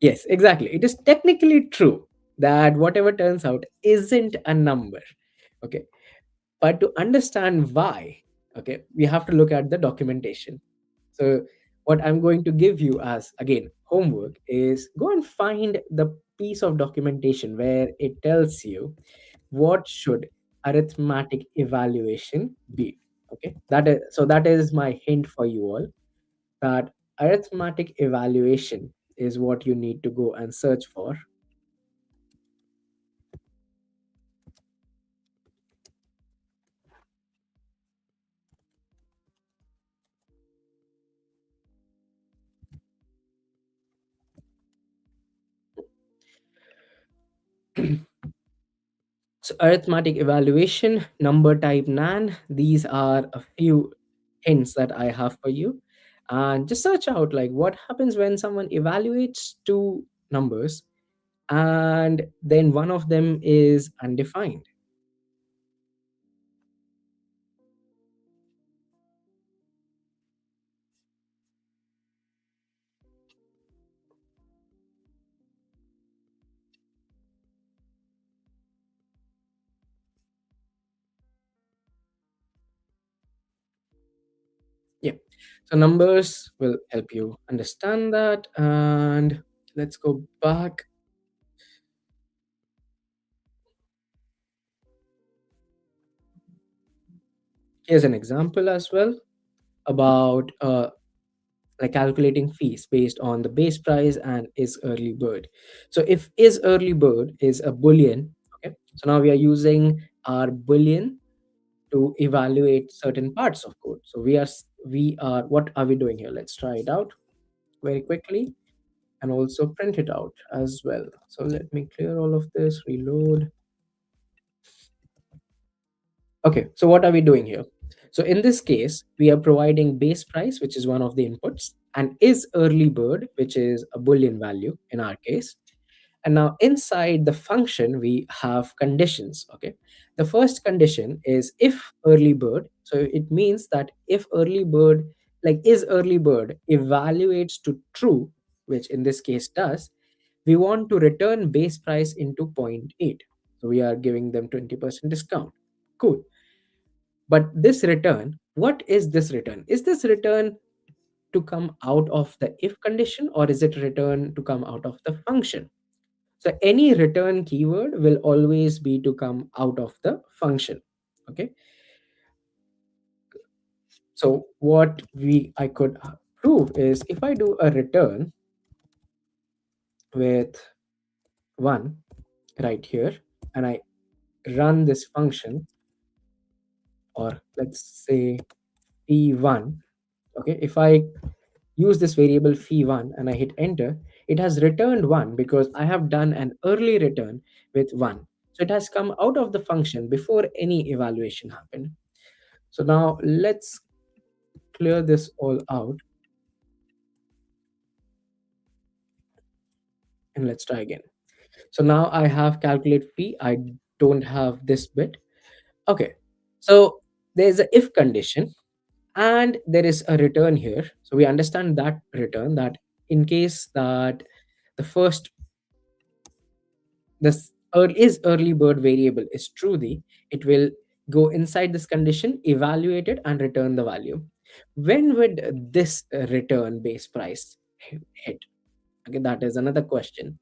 Yes, exactly. It is technically true that whatever turns out isn't a number. Okay. But to understand why, okay, we have to look at the documentation. So, what I'm going to give you as again homework is go and find the piece of documentation where it tells you what should arithmetic evaluation be. Okay, that is my hint for you all, that arithmetic evaluation is what you need to go and search for. So arithmetic evaluation, number type NaN, these are a few hints that I have for you. And just search out like what happens when someone evaluates two numbers and then one of them is undefined. Yeah. So numbers will help you understand that. And let's go back. Here's an example as well about like calculating fees based on the base price and is early bird. So if is early bird is a boolean, okay, so now we are using our boolean to evaluate certain parts of code. So we are what are we doing here? Let's try it out very quickly and also print it out as well. So let me clear all of this, reload. Okay, so what are we doing here? So in this case, we are providing base price, which is one of the inputs, and is early bird, which is a boolean value in our case. And now inside the function, we have conditions. Okay, the first condition is if early bird. So it means that if early bird, like is early bird, evaluates to true, which in this case does, we want to return base price into point 0.8. So we are giving them 20% discount. Cool. But this return, what is this return? Is this return to come out of the if condition or is it return to come out of the function? So any return keyword will always be to come out of the function. Okay. So what we I could prove is if I do a return with 1 right here and I run this function, or let's say p1. Okay, if I use this variable phi1 and I hit enter, it has returned 1 because I have done an early return with 1. So it has come out of the function before any evaluation happened. So now let's clear this all out and let's try again. So now I have calculate phi. I don't have this bit. Okay. So there's a if condition and there is a return here. So we understand that return, that in case that the first this is early bird variable is truly, it will go inside this condition, evaluate it and return the value. When would this return base price hit? Okay, that is another question.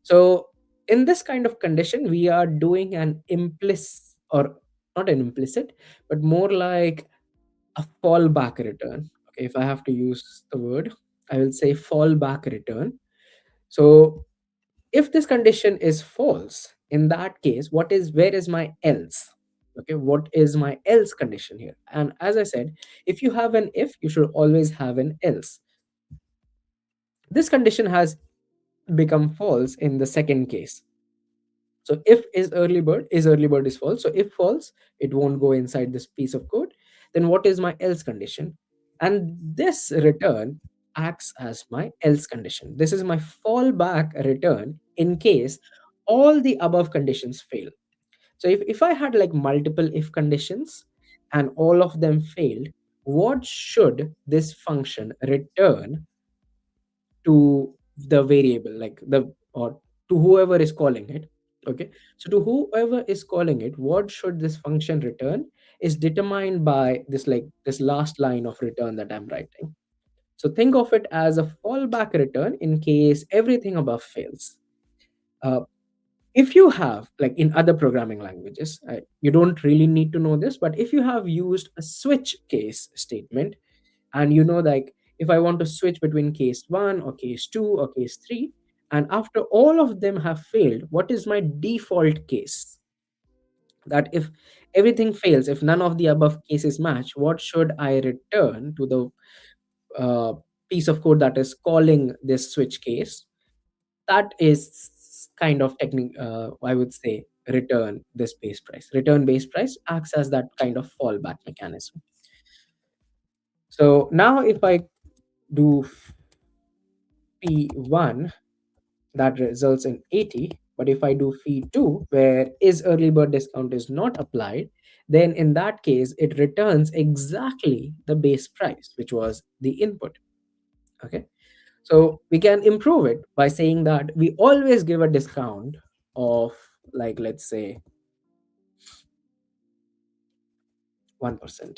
So in this kind of condition we are doing an implicit, or not an implicit, but more like a fallback return. Okay, if I have to use the word, I will say fallback return. So if this condition is false, in that case, where is my else? Okay, what is my else condition here? And as I said, if you have an if, you should always have an else. This condition has become false in the second case. So if is early bird is false. So if false, it won't go inside this piece of code. Then what is my else condition? And this return acts as my else condition. This is my fallback return in case all the above conditions fail. So if I had like multiple if conditions and all of them failed, what should this function return to the variable, like the, or to whoever is calling it. Okay, so to whoever is calling it, what should this function return is determined by this, like this last line of return that I'm writing. So think of it as a fallback return in case everything above fails. uh, if you have, like in other programming languages, you don't really need to know this, but if you have used a switch case statement, and you know, like if I want to switch between case 1 or case 2 or case 3, and after all of them have failed, what is my default case? That if everything fails, if none of the above cases match, what should I return to the uh, piece of code that is calling this switch case? That is kind of technique, I would say, return this base price. Return base price acts as that kind of fallback mechanism. So now if I do P1, that results in 80. But if I do fee 2, where is early bird discount is not applied, then in that case, it returns exactly the base price, which was the input. Okay. So we can improve it by saying that we always give a discount of, like, let's say 1%.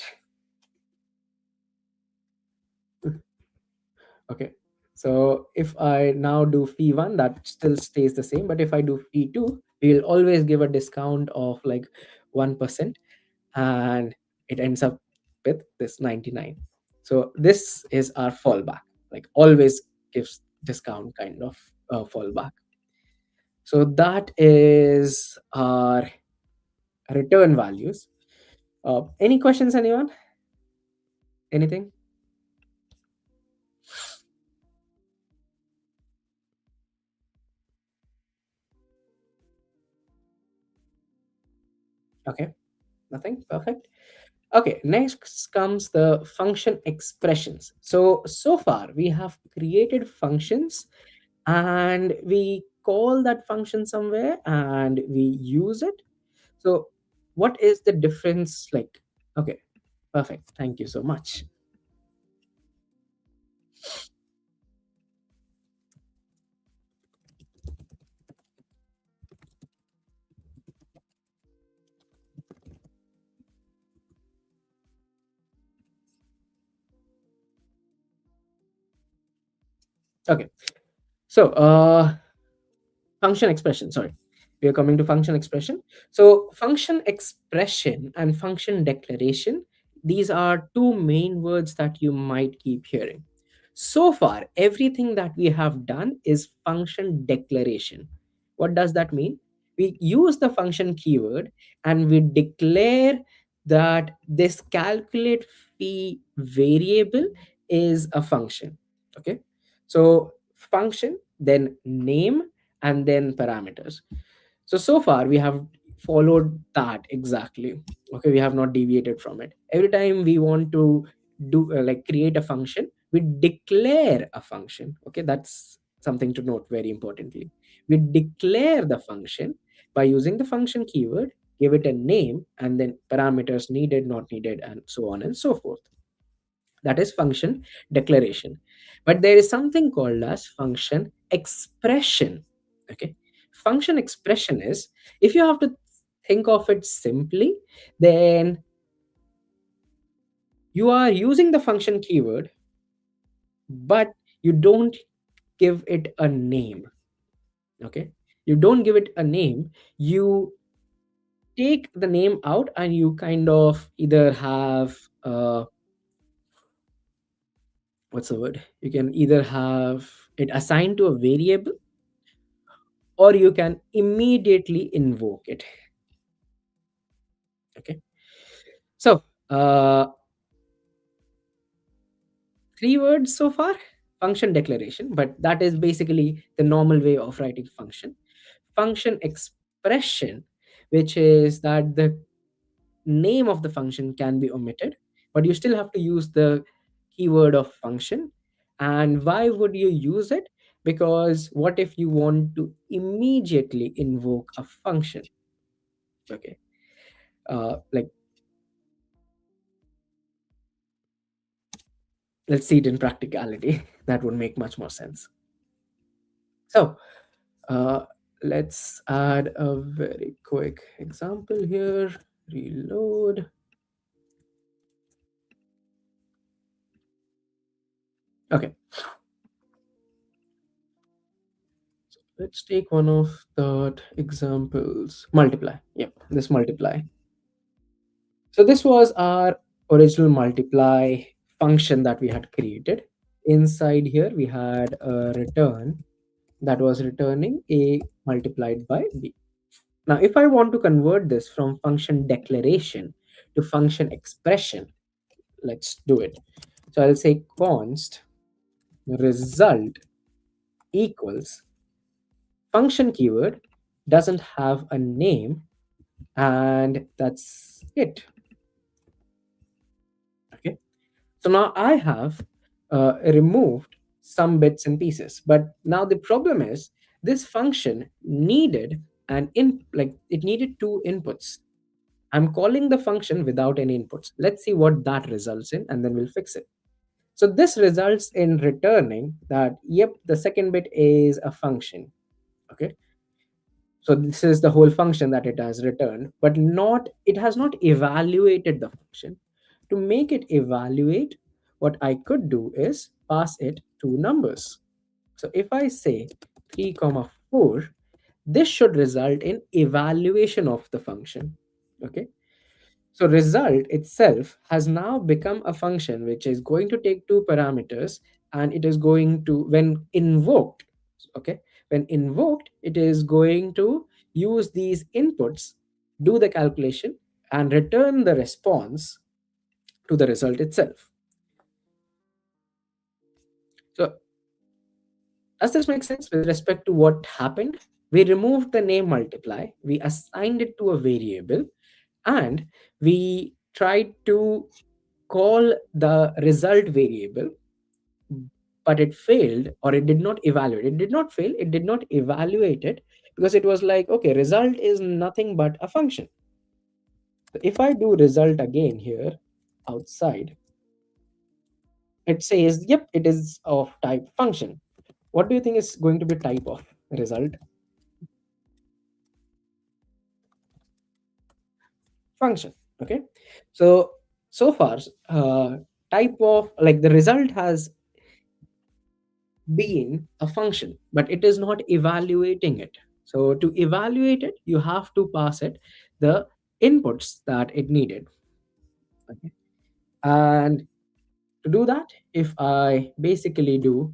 Okay. So if I now do fee 1, that still stays the same. But if I do fee 2, we'll always give a discount of like 1, and it ends up with this 99. So this is our fallback, like always gives discount kind of fallback. So that is our return values. Any questions, anyone? Anything? Okay, nothing. Perfect. Okay, next comes the function expressions. So far we have created functions, and we call that function somewhere and we use it. So what is the difference like? Okay, perfect. Thank you so much. Okay, so function expression, sorry, we are coming to function expression. So function expression and function declaration, these are two main words that you might keep hearing. So far everything that we have done is function declaration. What does that mean? We use the function keyword and we declare that this calculate fee variable is a function. Okay, so function, then name, and then parameters. So far we have followed that exactly. Okay, we have not deviated from it. Every time we want to do like create a function, we declare a function. Okay, that's something to note very importantly. We declare the function by using the function keyword, give it a name, and then parameters needed, not needed, and so on and so forth. That is function declaration. But there is something called as function expression. Okay, function expression is, if you have to think of it simply, then you are using the function keyword, but you don't give it a name. Okay, you don't give it a name. You take the name out and you kind of either have what's the word, you can either have it assigned to a variable, or you can immediately invoke it. Okay, so three words so far: function declaration, but that is basically the normal way of writing function. Function expression, which is that the name of the function can be omitted, but you still have to use the keyword of function. And why would you use it? Because what if you want to immediately invoke a function? Okay, like, let's see it in practicality. That would make much more sense. So uh, let's add a very quick example here. Reload. Okay, let's take one of the examples. Multiply. Yep, this multiply. So this was our original multiply function that we had created. Inside here, we had a return that was returning a multiplied by b. Now, if I want to convert this from function declaration to function expression, let's do it. So I'll say const result equals function keyword doesn't have a name, and that's it. Okay. So now I have removed some bits and pieces, but now the problem is this function needed like it needed two inputs. I'm calling the function without any inputs. Let's see what that results in, and then we'll fix it. So this results in returning that, yep, the second bit is a function. Okay. So this is the whole function that it has returned, but not it has not evaluated the function. To make it evaluate, what I could do is pass it two numbers. So if I say 3 comma 4, this should result in evaluation of the function. Okay. So result itself has now become a function which is going to take two parameters, and it is going to, when invoked, okay, when invoked, it is going to use these inputs, do the calculation, and return the response to the result itself. So does this make sense with respect to what happened? We removed the name multiply, we assigned it to a variable, and we tried to call the result variable, but it failed, or it did not evaluate. It did not fail, it did not evaluate it, because it was like, okay, result is nothing but a function. So if I do result again here outside, it says, yep, it is of type function. What do you think is going to be type of result? Function. Okay. So so far, type of, like, the result has been a function, but it is not evaluating it. So to evaluate it, you have to pass it the inputs that it needed. Okay. And to do that, if I basically do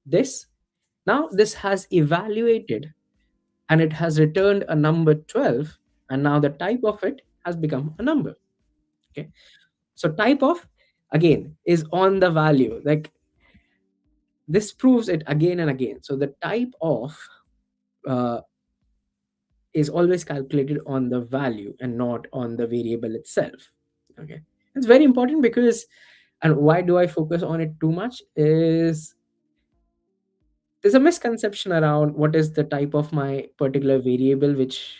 this, now this has evaluated, and it has returned a number 12, and now the type of it has become a number. Okay. So type of, again, is on the value. Like, this proves it again and again. So the type of uh, is always calculated on the value and not on the variable itself. Okay. It's very important because, and why do I focus on it too much, is there's a misconception around what is the type of my particular variable, which,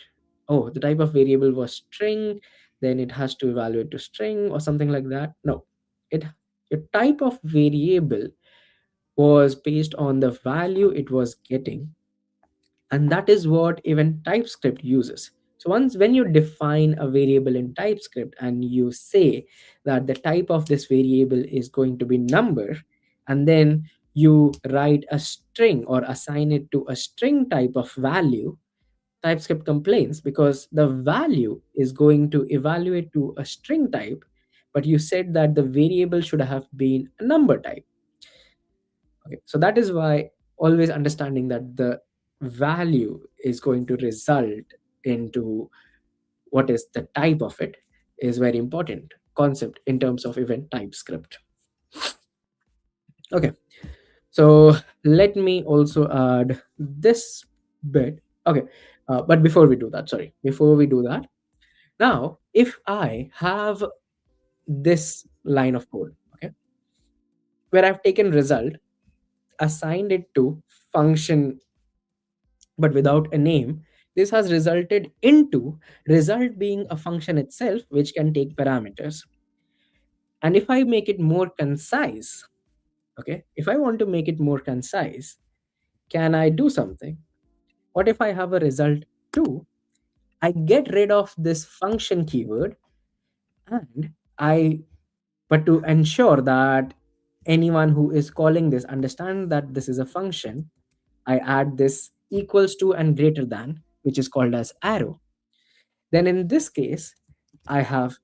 oh, the type of variable was string, then it has to evaluate to string or something like that. No, it, your type of variable was based on the value it was getting, and that is what even TypeScript uses. So once, when you define a variable in TypeScript and you say that the type of this variable is going to be number, and then you write a string or assign it to a string type of value, TypeScript complains because the value is going to evaluate to a string type, but you said that the variable should have been a number type. Okay, so that is why always understanding that the value is going to result into what is the type of it is very important concept in terms of event TypeScript. Okay, so let me also add this bit. Okay, but before we do that, sorry, before we do that, now if I have this line of code, okay, where I've taken result, assigned it to function but without a name, this has resulted into result being a function itself which can take parameters. And if I make it more concise, Okay, if I want to make it more concise, can I do something? What if I have a result 2? I get rid of this function keyword, and I but to ensure that anyone who is calling this understand that this is a function, I add this equals to and greater than, which is called as arrow. Then in this case, I have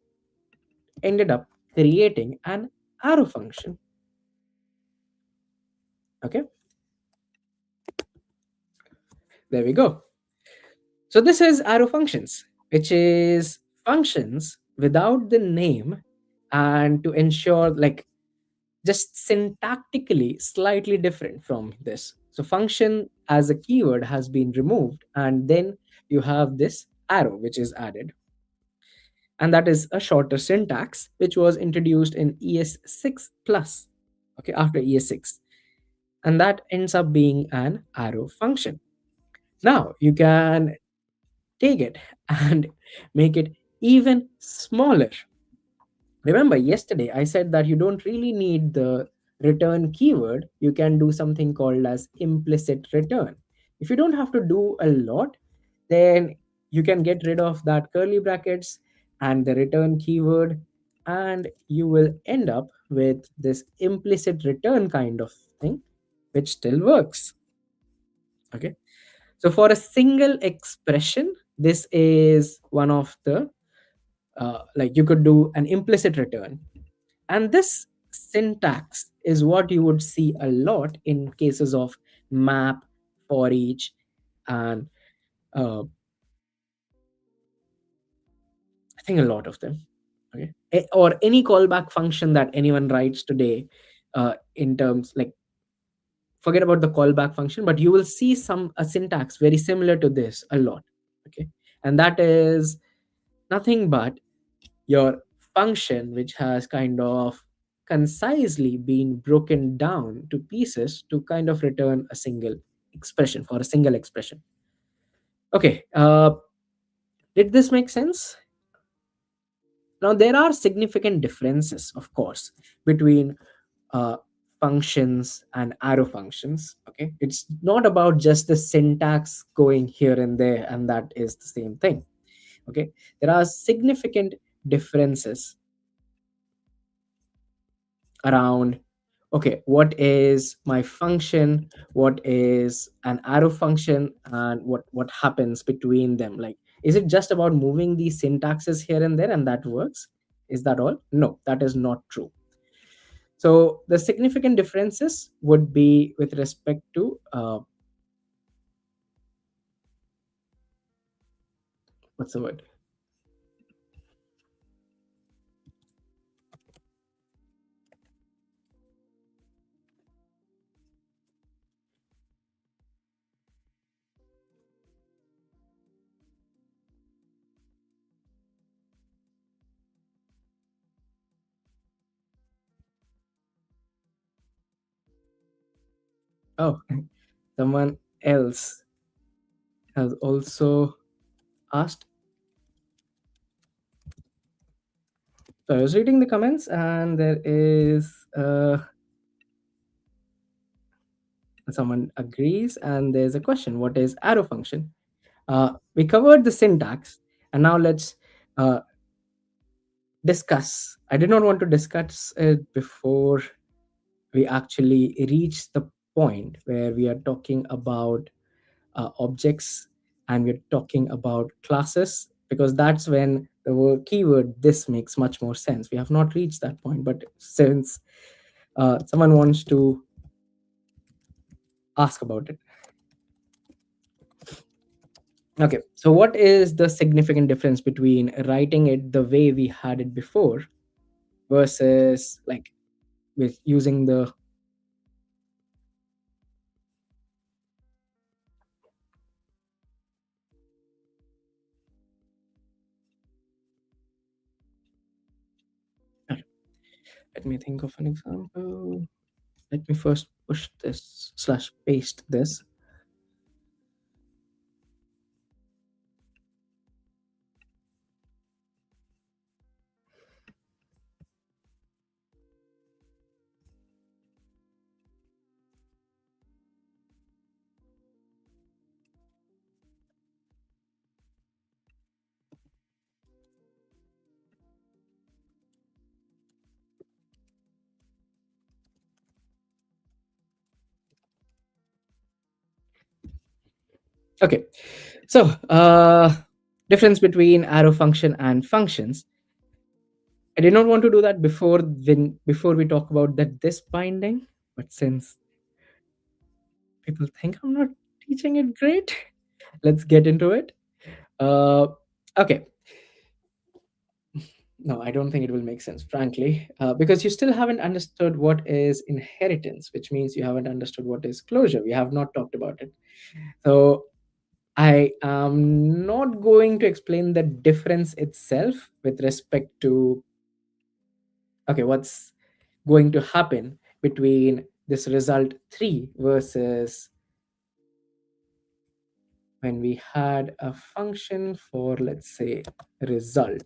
ended up creating an arrow function. Okay, there we go. So this is arrow functions, which is functions without the name, and to ensure like just syntactically slightly different from this. So function as a keyword has been removed, and then you have this arrow which is added. And that is a shorter syntax which was introduced in ES6 plus, okay, after ES6. And that ends up being an arrow function. Now you can take it and make it even smaller. Remember, yesterday I said that you don't really need the return keyword. You can do something called as implicit return. If you don't have to do a lot, then you can get rid of that curly brackets and the return keyword, and you will end up with this implicit return kind of thing, which still works. Okay. So for a single expression, this is one of the like you could do an implicit return. And this syntax is what you would see a lot in cases of map, for each, and uh, I think a lot of them. Okay. Or any callback function that anyone writes today, in terms like, forget about the callback function, but you will see some a syntax very similar to this a lot. Okay. And that is nothing but your function which has kind of concisely been broken down to pieces to kind of return a single expression for a single expression. Okay, did this make sense? Now there are significant differences, of course, between uh, functions and arrow functions. Okay, it's not about just the syntax going here and there and that is the same thing. Okay, there are significant differences around, okay, what is my function, what is an arrow function, and what happens between them. Like, is it just about moving these syntaxes here and there and that works? Is that all? No, that is not true. So the significant differences would be with respect to what's the word? Oh, someone else has also asked. So I was reading the comments, and there is someone agrees, and there's a question: what is arrow function? We covered the syntax, and now let's uh, discuss. I did not want to discuss it before we actually reach the point where we are talking about objects, and we're talking about classes, because that's when the word keyword this makes much more sense. We have not reached that point, but since someone wants to ask about it. Okay, so what is the significant difference between writing it the way we had it before versus like with using the, let me think of an example. Let me first push this slash paste this. Okay. So, difference between arrow function and functions. I did not want to do that before we talk about that this binding, but since people think I'm not teaching it great, let's get into it. Uh, okay. No, I don't think it will make sense, frankly, because you still haven't understood what is inheritance, which means you haven't understood what is closure. We have not talked about it. So I am not going to explain the difference itself with respect to, okay, what's going to happen between this result 3 versus when we had a function for, let's say, result.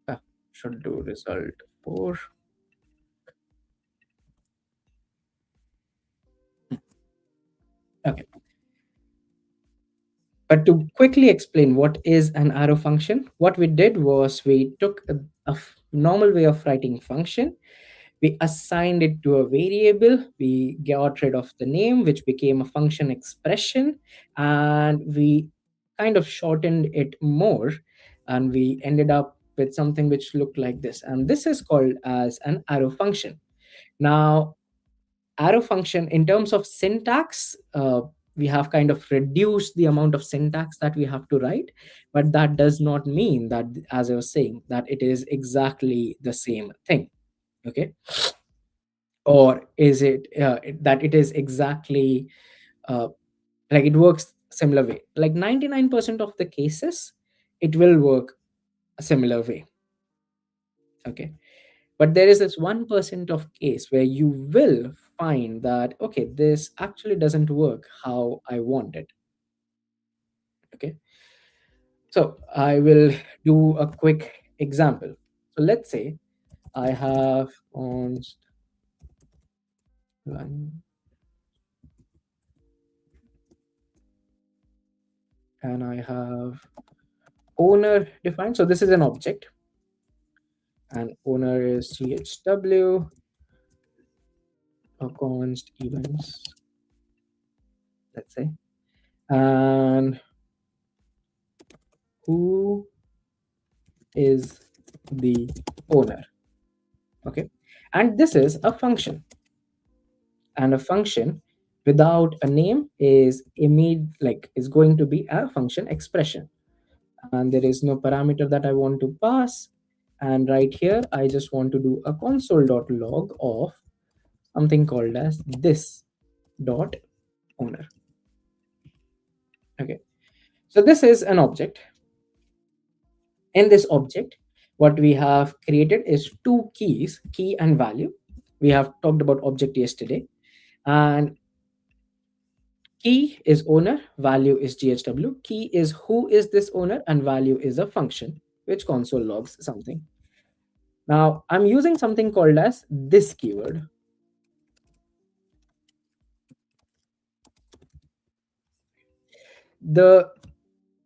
Ah, should do result 4. Okay. But to quickly explain what is an arrow function, what we did was we took a normal way of writing function, we assigned it to a variable, we got rid of the name, which became a function expression, and we kind of shortened it more, and we ended up with something which looked like this. And this is called as an arrow function. Now, arrow function in terms of syntax, we have kind of reduced the amount of syntax that we have to write, but that does not mean that, as I was saying, that it is exactly the same thing. Okay. Or is it that it is exactly uh, like it works similar way, like 99% of the cases it will work a similar way. Okay. But there is this 1% of case where you will find that, okay, this actually doesn't work how I want it. Okay. So I will do a quick example. So let's say I have const one and I have owner defined. So this is an object and owner is GHW or const events, let's say. And who is the owner? Okay. And this is a function, and a function without a name is is going to be a function expression, and there is no parameter that I want to pass. And right here I just want to do a console.log of something called as this dot owner. Okay. So this is an object. In this object, what we have created is two keys, key and value. We have talked about object yesterday, and key is owner, value is GHW. Key is who is this owner, and value is a function which console logs something. Now I'm using something called as this keyword. The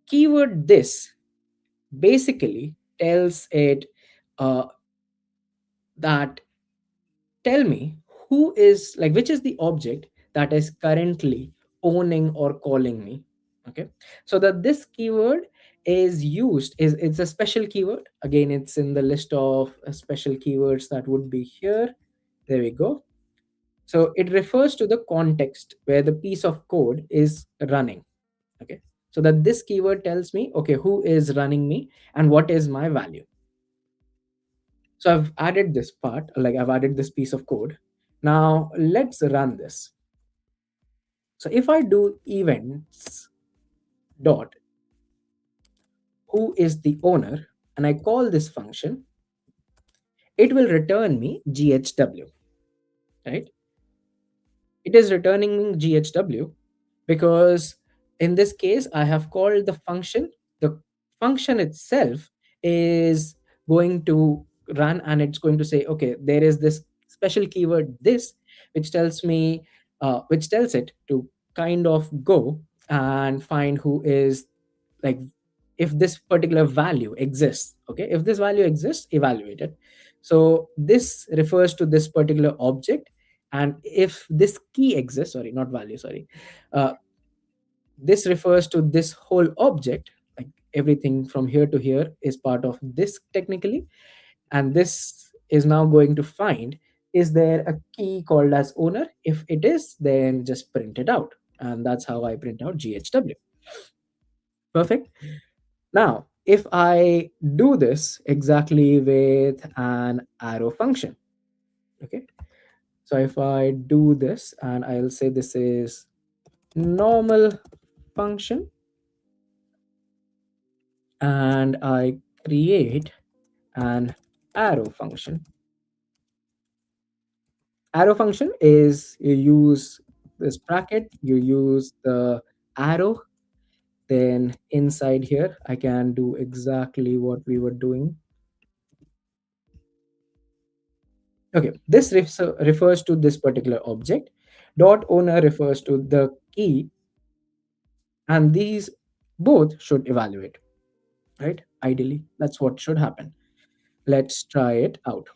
keyword this basically tells it uh, that tell me who is like which is the object that is currently owning or calling me. Okay. So that this keyword is used is it's a special keyword. Again, it's in the list of special keywords that would be here. There we go. So it refers to the context where the piece of code is running. Okay. So that this keyword tells me, okay, who is running me and what is my value. So I've added this part, like I've added this piece of code. Now let's run this. So if I do events dot who is the owner, and I call this function, it will return me GHW, right? It is returning me GHW because in this case, I have called the function. The function itself is going to run and it's going to say, okay, there is this special keyword, this, which tells me, which tells it to kind of go and find who is, like, if this particular value exists, okay, if this value exists, evaluate it. So this refers to this particular object, and if this key exists, sorry, not value, sorry, uh, this refers to this whole object, like everything from here to here is part of this technically, and this is now going to find, is there a key called as owner? If it is, then just print it out, and that's how I print out GHW. Perfect. Now, if I do this exactly with an arrow function, okay, so if I do this and I'll say this is normal function, and I create an arrow function. Arrow function is, you use this bracket, you use the arrow, then inside here I can do exactly what we were doing. Okay, this refers to this particular object. Dot owner refers to the key, and these both should evaluate, right? Ideally, that's what should happen. Let's try it out.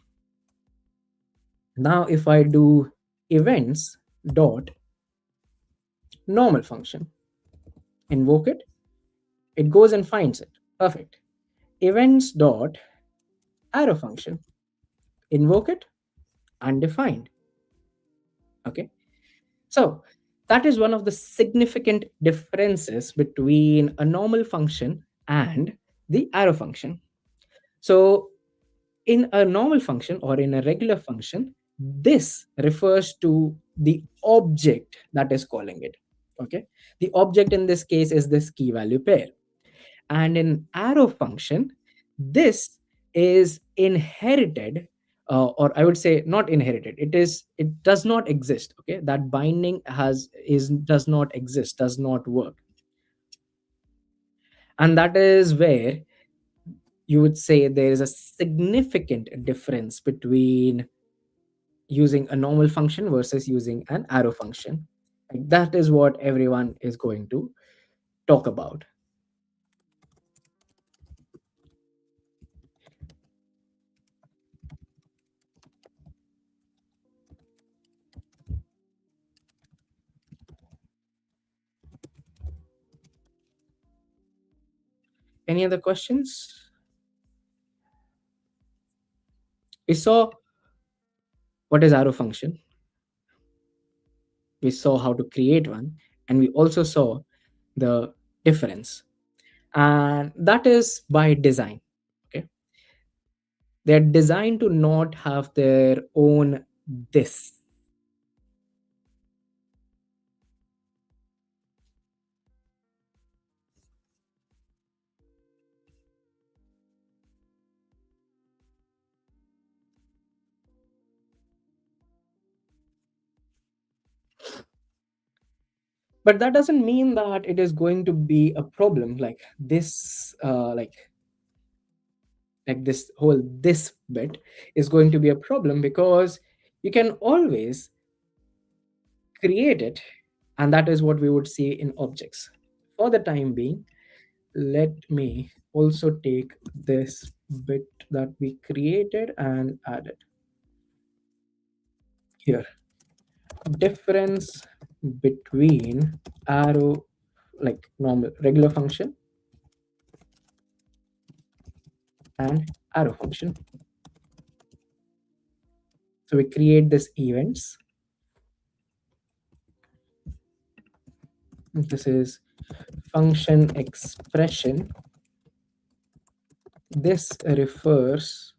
Now, if I do events dot normal function, invoke it, it goes and finds it. Perfect. Events dot arrow function, invoke it, undefined. Okay. So that is one of the significant differences between a normal function and the arrow function. So in a normal function or in a regular function, this refers to the object that is calling it. Okay. The object in this case is this key value pair. And in arrow function, this is inherited, or I would say not inherited, it does not exist. Okay, that binding does not exist, does not work. And that is where you would say there is a significant difference between using a normal function versus using an arrow function. Like, that is what everyone is going to talk about. Any other questions? We saw what is arrow function, we saw how to create one, and we also saw the difference, and that is by design. Okay, they're designed to not have their own this. But that doesn't mean that it is going to be a problem, like this, like this whole this bit is going to be a problem, because you can always create it, and that is what we would see in objects. For the time being, let me also take this bit that we created and add it here. Difference between arrow, like normal regular function, and arrow function. So we create this events. This is function expression. This refers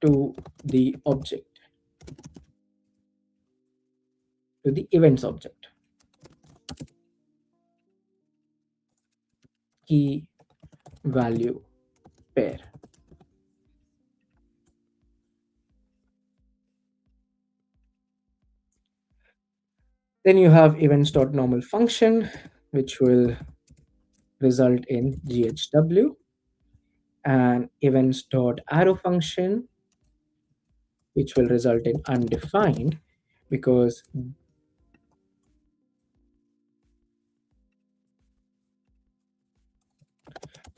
to the object, to the events object. Key value pair. Then you have events.normal function, which will result in GHW, and events.arrow function, which will result in undefined, because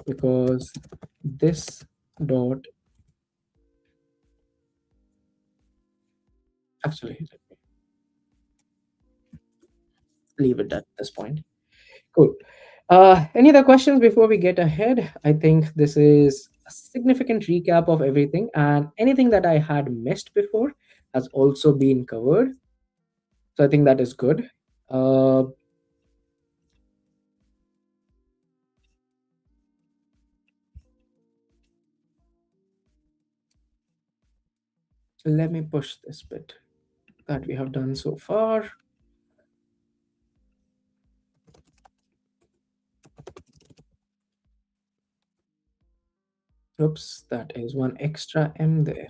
because this dot, actually let me leave it at this point. Cool. Any other questions before we get ahead? I think this is a significant recap of everything, and anything that I had missed before has also been covered. So I think that is good. Uh, Let me push this bit that we have done so far. Oops, that is one extra M there.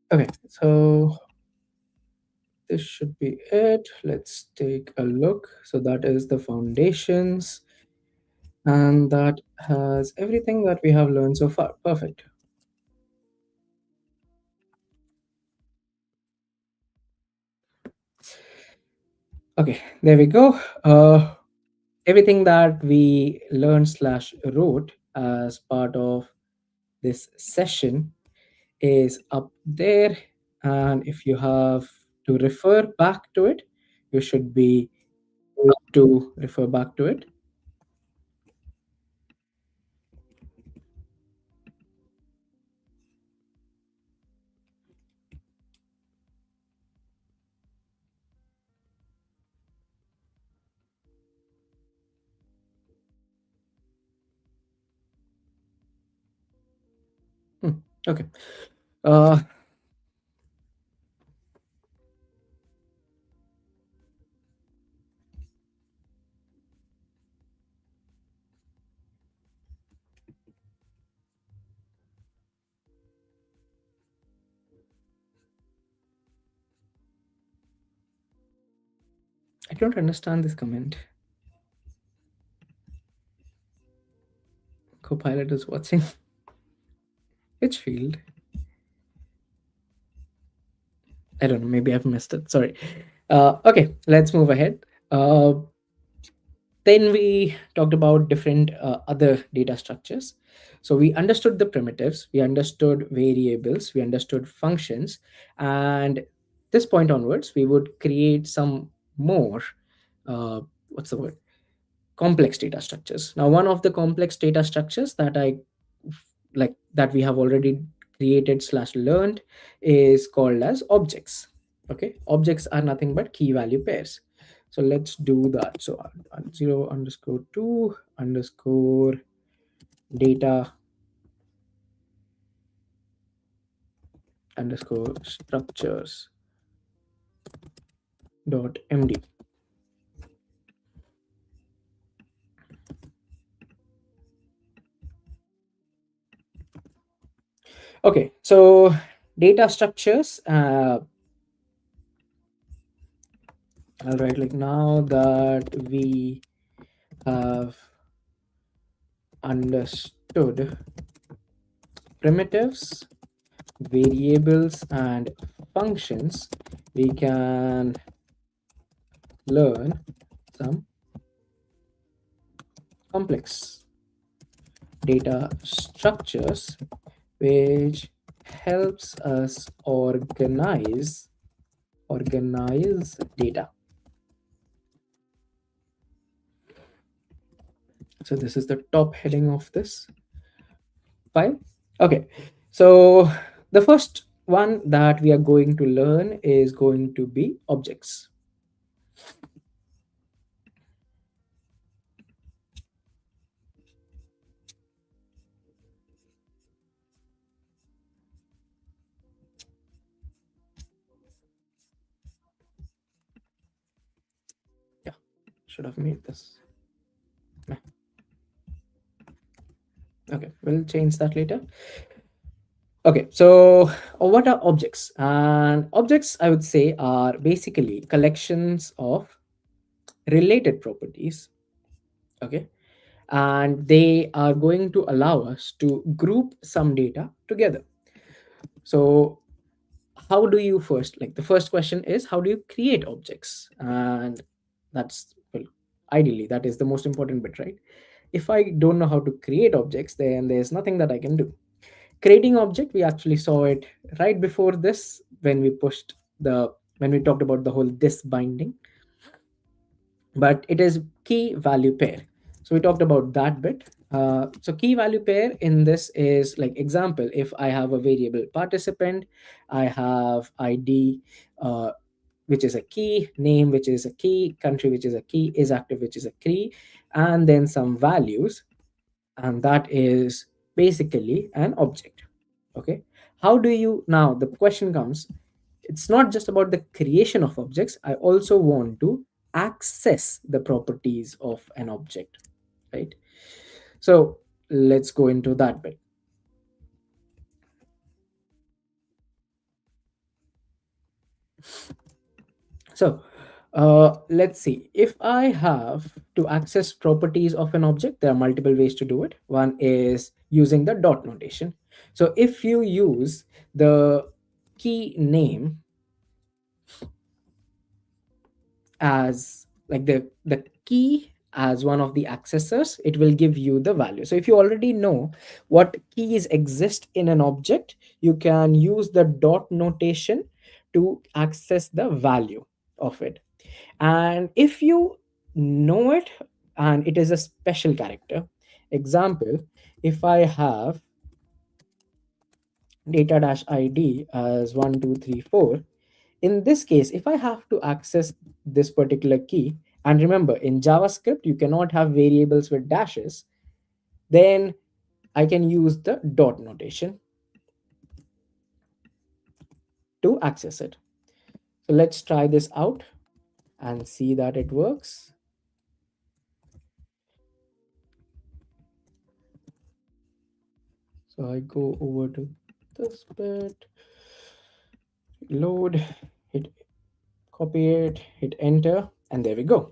Okay, so this should be it. Let's take a look. So that is the foundations, and that has everything that we have learned so far. Perfect. Okay, there we go. Everything that we learned slash wrote as part of this session is up there, and if you have to refer back to it, you should be able to refer back to it. Hmm, okay. uh, I don't understand this comment. Copilot is watching. Which field? I don't know, maybe I've missed it, sorry. Okay, let's move ahead. Then we talked about different other data structures. So we understood the primitives, we understood variables, we understood functions, and this point onwards, we would create some more, what's the word? Complex data structures. Now, one of the complex data structures that I like that we have already created slash learned is called as objects. Okay, objects are nothing but key value pairs. So let's do that. So 0 underscore 2 underscore data underscore structures dot md. Okay, so data structures. All right, like now that we have understood primitives, variables, and functions, we can learn some complex data structures, which helps us organize data. So this is the top heading of this file. Okay, so the first one that we are going to learn is going to be objects. Yeah, should have made this. Nah. Okay, we'll change that later. Okay, so what are objects? And objects, I would say, are basically collections of related properties. Okay, and they are going to allow us to group some data together. So how do you first, like the first question is, how do you create objects? And that's, well, ideally that is the most important bit, right? If I don't know how to create objects, then there's nothing that I can do. Creating object, we actually saw it right before this when we pushed the when we talked about the whole this binding, but it is key value pair. So we talked about that bit. So key value pair in this is like example, if I have a variable participant, I have id, which is a key, name which is a key, country which is a key, is active which is a key, and then some values, and that is basically an object. Okay, how do you, now the question comes, it's not just about the creation of objects, I also want to access the properties of an object, right? So let's go into that bit. So let's see, if I have to access properties of an object, there are multiple ways to do it. One is using the dot notation. So if you use the key name as like the key as one of the accessors, it will give you the value. So if you already know what keys exist in an object, you can use the dot notation to access the value of it. And if you know it and it is a special character, example, if I have data dash id as 1234, in this case, if I have to access this particular key, and remember in JavaScript you cannot have variables with dashes, then I can use the dot notation to access it. So let's try this out and see that it works. So I go over to this bit, load, hit copy it, hit enter, and there we go.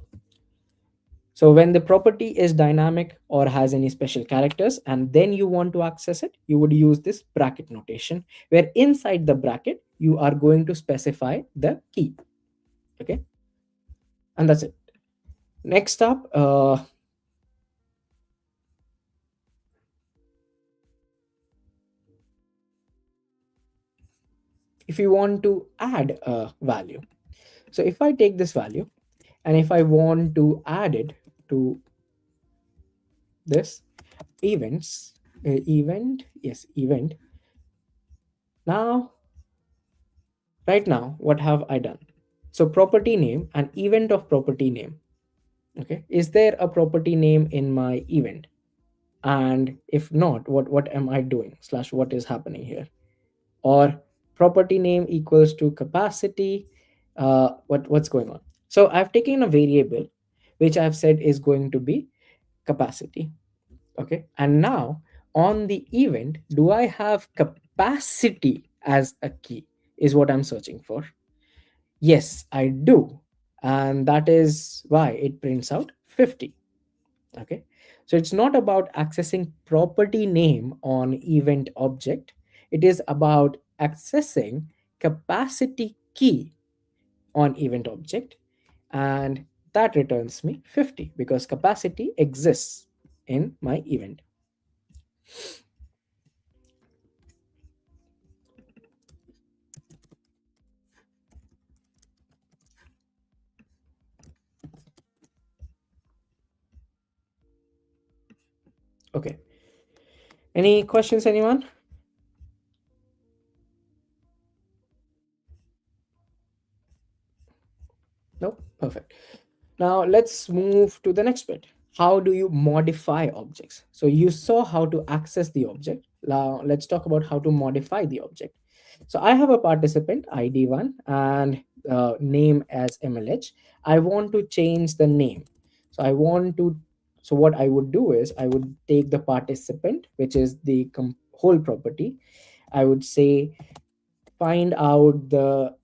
So when the property is dynamic or has any special characters and then you want to access it, you would use this bracket notation, where inside the bracket you are going to specify the key. Okay, and that's it. Next up, if you want to add a value, so if I take this value and if I want to add it to this events, event, yes, event, Now, right now, what have I done? So property name and event of property name. Okay, is there a property name in my event? And if not, what am I doing, slash what is happening here? Or property name equals to capacity, what's going on? So I've taken a variable which I've said is going to be capacity. Okay, and now on the event, do I have capacity as a key, is what I'm searching for. Yes, I do, and that is why it prints out 50. Okay, so it's not about accessing property name on event object, it is about accessing capacity key on event object, and that returns me 50 because capacity exists in my event. Okay, any questions, anyone? No, perfect. Now let's move to the next bit. How do you modify objects? So you saw how to access the object. Now let's talk about how to modify the object. So I have a participant ID1 and name as MLH. I want to change the name. So I want to, so what I would do is I would take the participant, which is the whole property. I would say find out the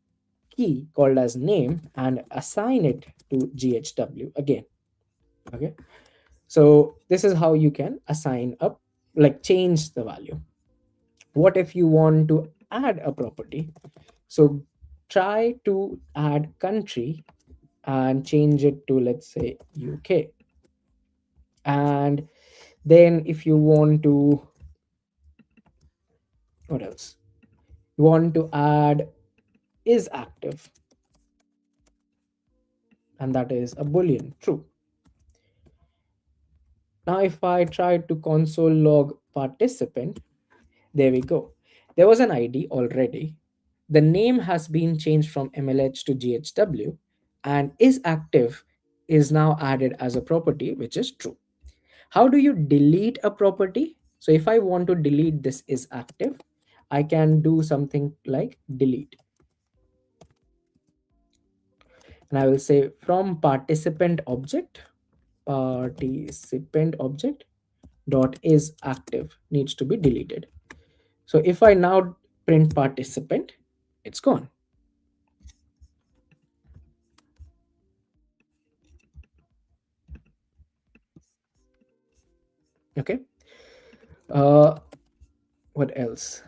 key called as name and assign it to GHW again. Okay, so this is how you can assign up, like change the value. What if you want to add a property? So try to add country and change it to, let's say, UK. And then if you want to, what else, you want to add is active, and that is a boolean true. Now if I try to console log participant, there we go. There was an ID already. The name has been changed from MLH to GHW, and is active is now added as a property, which is true. How do you delete a property? So if I want to delete this is active, I can do something like delete. And I will say from participant object dot is active needs to be deleted. So if I now print participant, it's gone. Okay. Uh, what else?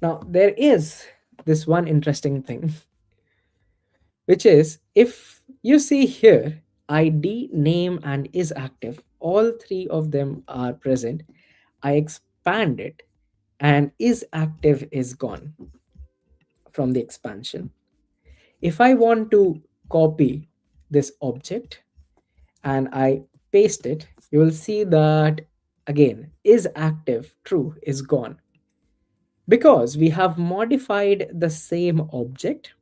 Now there is this one interesting thing, which is if you see here, ID, name, and is active, all three of them are present. I expand it, and is active is gone from the expansion. If I want to copy this object and I paste it, you will see that again, is active, true, is gone because we have modified the same object.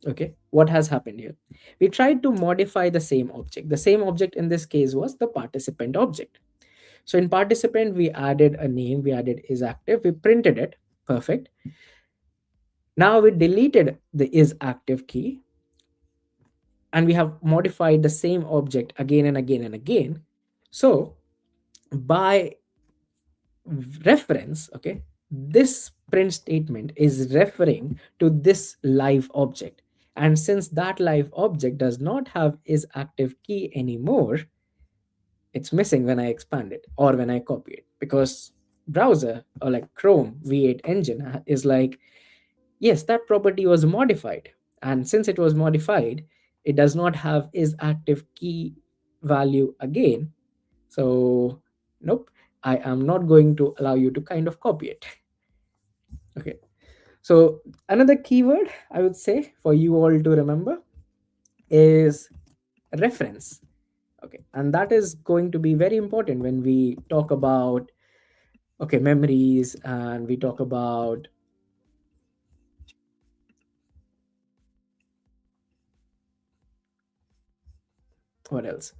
Okay, what has happened here? We tried to modify the same object. The same object in this case was the participant object. So in participant, we added a name, we added is active, we printed it, perfect. Now we deleted the is active key and we have modified the same object again and again and again. So by reference, okay, this print statement is referring to this live object, and since that live object does not have is active key anymore, it's missing when I expand it or when I copy it, because browser or like Chrome V8 engine is like, yes, that property was modified, and since it was modified, it does not have is active key value again. So nope, I am not going to allow you to kind of copy it. Okay, so another keyword I would say for you all to remember is reference. Okay, and that is going to be very important when we talk about, okay, memories, and we talk about What else?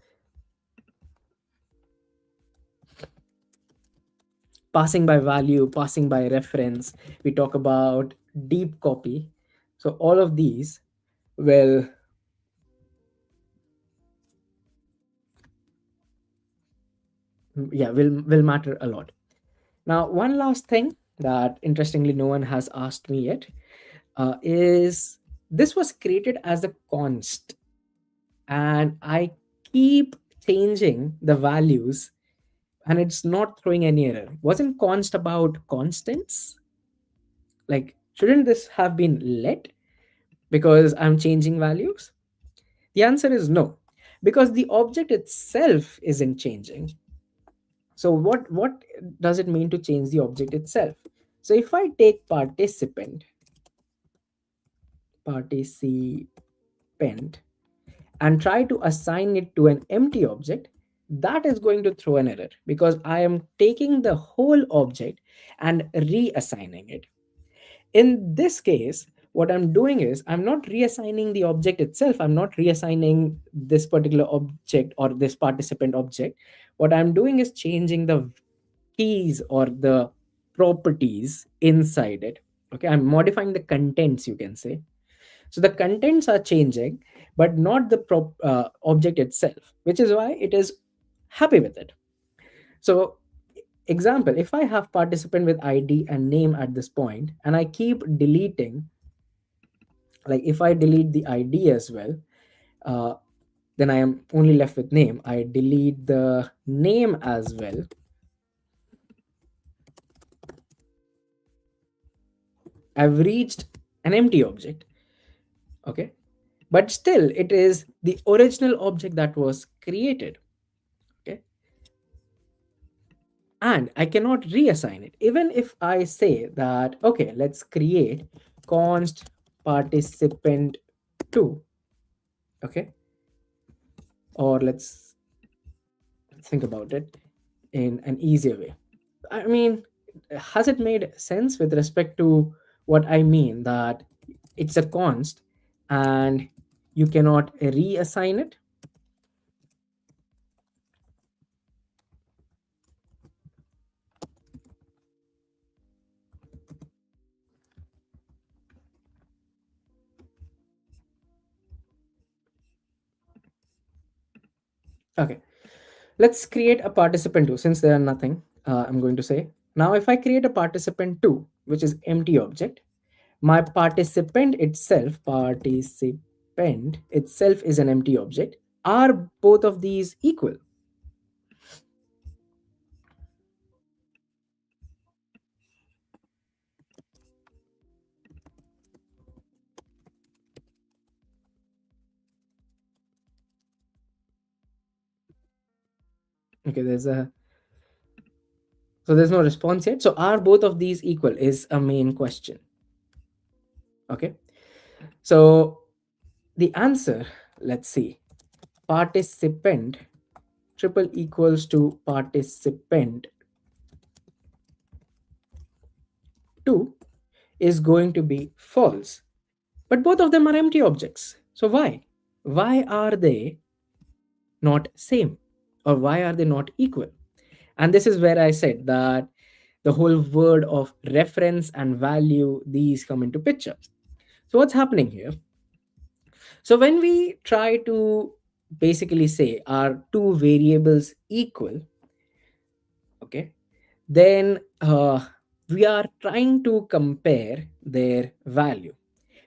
Passing by value, passing by reference. We talk about deep copy. So all of these will, yeah, will matter a lot. Now, one last thing that interestingly no one has asked me yet is, this was created as a const, and I keep changing the values, and it's not throwing any error. Wasn't const about constants? Like, shouldn't this have been let because I'm changing values? The answer is no, because the object itself isn't changing. So what does it mean to change the object itself? So if I take participant and try to assign it to an empty object, that is going to throw an error because I am taking the whole object and reassigning it. In this case, what I'm doing is, I'm not reassigning the object itself, I'm not reassigning this particular object or this participant object. What I'm doing is changing the keys or the properties inside it. Okay, I'm modifying the contents, you can say. So the contents are changing, but not the object itself, which is why it is happy with it. So, example, if I have participant with ID and name at this point, and I keep deleting, like if I delete the ID as well, uh, then I am only left with name. I delete the name as well. I've reached an empty object. Okay, but still it is the original object that was created. Okay, and I cannot reassign it. Even if I say that, okay, let's create const participant 2. Okay, or let's think about it in an easier way. I mean, has it made sense with respect to what I mean, that it's a const and you cannot reassign it? Okay, let's create a participant 2 since there are nothing. I'm going to say, now if I create a participant 2, which is empty object, my participant itself is an empty object. Are both of these equal? Okay, there's no response yet. So are both of these equal is a main question. Okay, so the answer, let's see, participant triple equals to participant 2 is going to be false. But both of them are empty objects. So why? Why are they not same? Or why are they not equal? And this is where I said that the whole word of reference and value, these come into picture. So what's happening here? So when we try to basically say, are two variables equal? Okay, then we are trying to compare their value.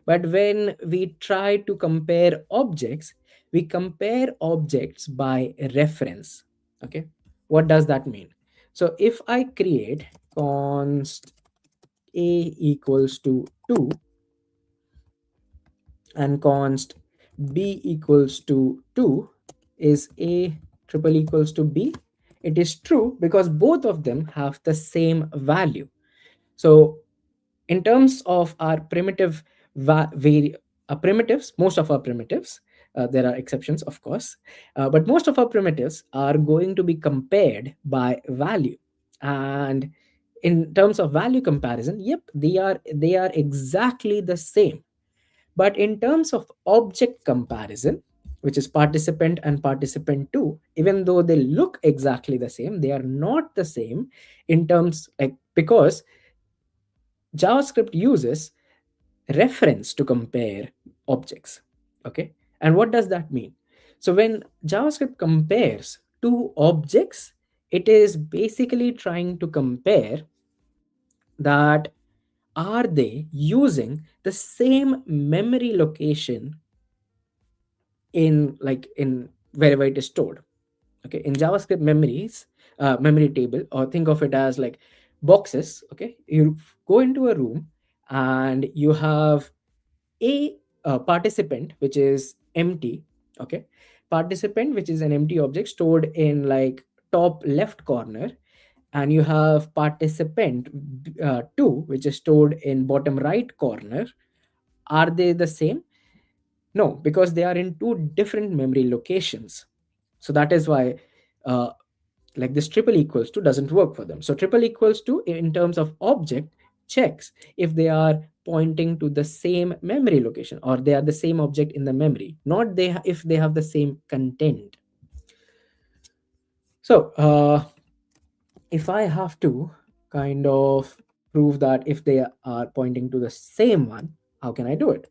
But when we try to compare objects, we compare objects by reference. Okay, what does that mean? So if I create const a equals to 2 and const b equals to 2, is a triple equals to b? It is true because both of them have the same value. So in terms of our primitives, most of our primitives, there are exceptions of course, but most of our primitives are going to be compared by value. And in terms of value comparison, yep, they are exactly the same. But in terms of object comparison, which is participant and participant 2, even though they look exactly the same, they are not the same in terms, like, because JavaScript uses reference to compare objects. Okay. And what does that mean? So when JavaScript compares two objects, it is basically trying to compare that are they using the same memory location in, like, in wherever it is stored. Okay, in JavaScript memories, memory table, or think of it as like boxes. Okay, you go into a room and you have a participant which is empty. Okay, participant which is an empty object stored in, like, top left corner, and you have participant 2 which is stored in bottom right corner. Are they the same? No, because they are in two different memory locations. So that is why, uh, like, this triple equals to doesn't work for them. So triple equals to, in terms of object, checks if they are pointing to the same memory location, or they are the same object in the memory, not if they have the same content. So if I have to kind of prove that if they are pointing to the same one, how can I do it?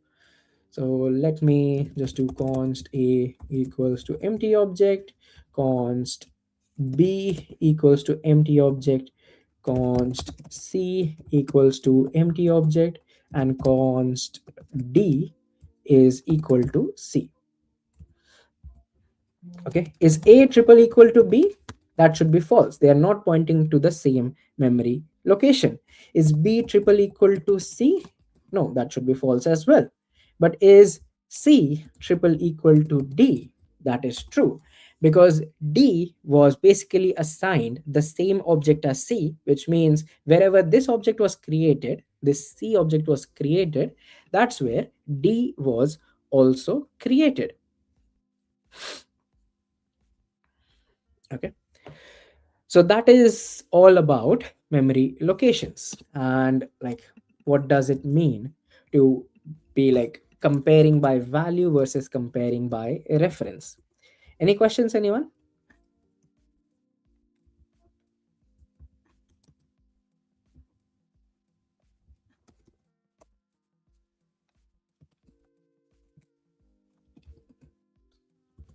So let me just do const a equals to empty object, const b equals to empty object, const c equals to empty object, and const d is equal to c. Okay, is a triple equal to b? That should be false. They are not pointing to the same memory location. Is b triple equal to c? No, that should be false as well. But is c triple equal to d? That is true, because d was basically assigned the same object as c, which means wherever this object was created, this c object was created, that's where d was also created. Okay, so that is all about memory locations, and, like, what does it mean to be, like, comparing by value versus comparing by a reference. Any questions, anyone?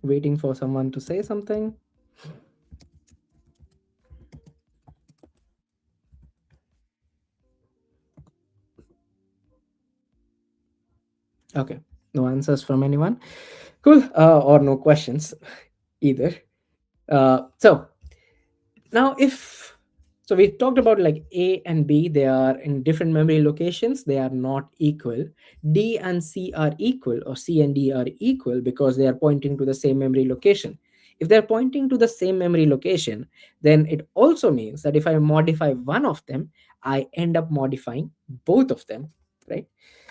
Waiting for someone to say something. Okay, no answers from anyone. Cool. Or no questions either. So now, if so, we talked about, like, a and b, they are in different memory locations, they are not equal. D and c are equal, or c and d are equal, because they are pointing to the same memory location. If they're pointing to the same memory location, then it also means that if I modify one of them, I end up modifying both of them, right?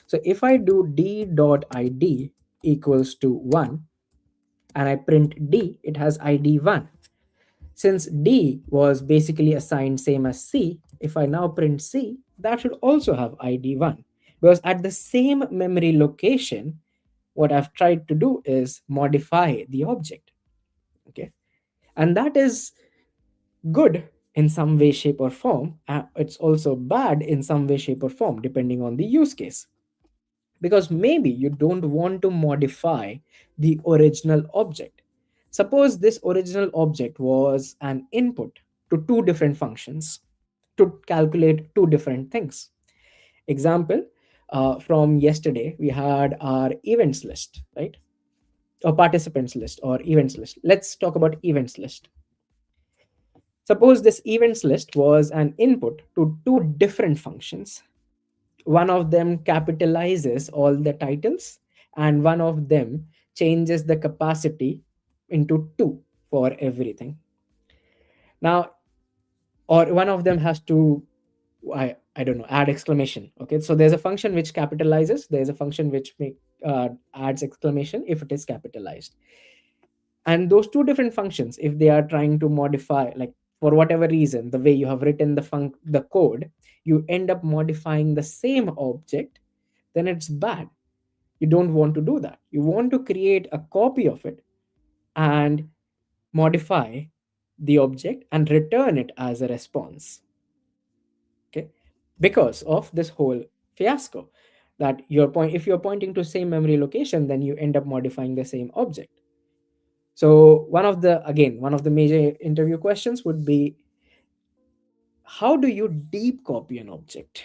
So if I do d dot id equals to 1, and I print d, it has id 1. Since D was basically assigned same as C, if I now print C, that should also have ID 1. Because at the same memory location, what I've tried to do is modify the object. Okay. And that is good in some way, shape, or form. It's also bad in some way, shape, or form, depending on the use case. Because maybe you don't want to modify the original object. Suppose this original object was an input to two different functions to calculate two different things. Example, from yesterday, we had our events list, right? Or participants list or events list. Let's talk about events list. Suppose this events list was an input to two different functions. One of them capitalizes all the titles, and one of them changes the capacity into 2 for everything. Now, or one of them has to, I don't know, add exclamation. Okay, so there's a function which capitalizes, there's a function which adds exclamation if it is capitalized. And those two different functions, if they are trying to modify, like, for whatever reason, the way you have written the code, you end up modifying the same object, then it's bad. You don't want to do that. You want to create a copy of it and modify the object and return it as a response. Okay, because of this whole fiasco, that if you're pointing to same memory location, then you end up modifying the same object. So one of the major interview questions would be, how do you deep copy an object?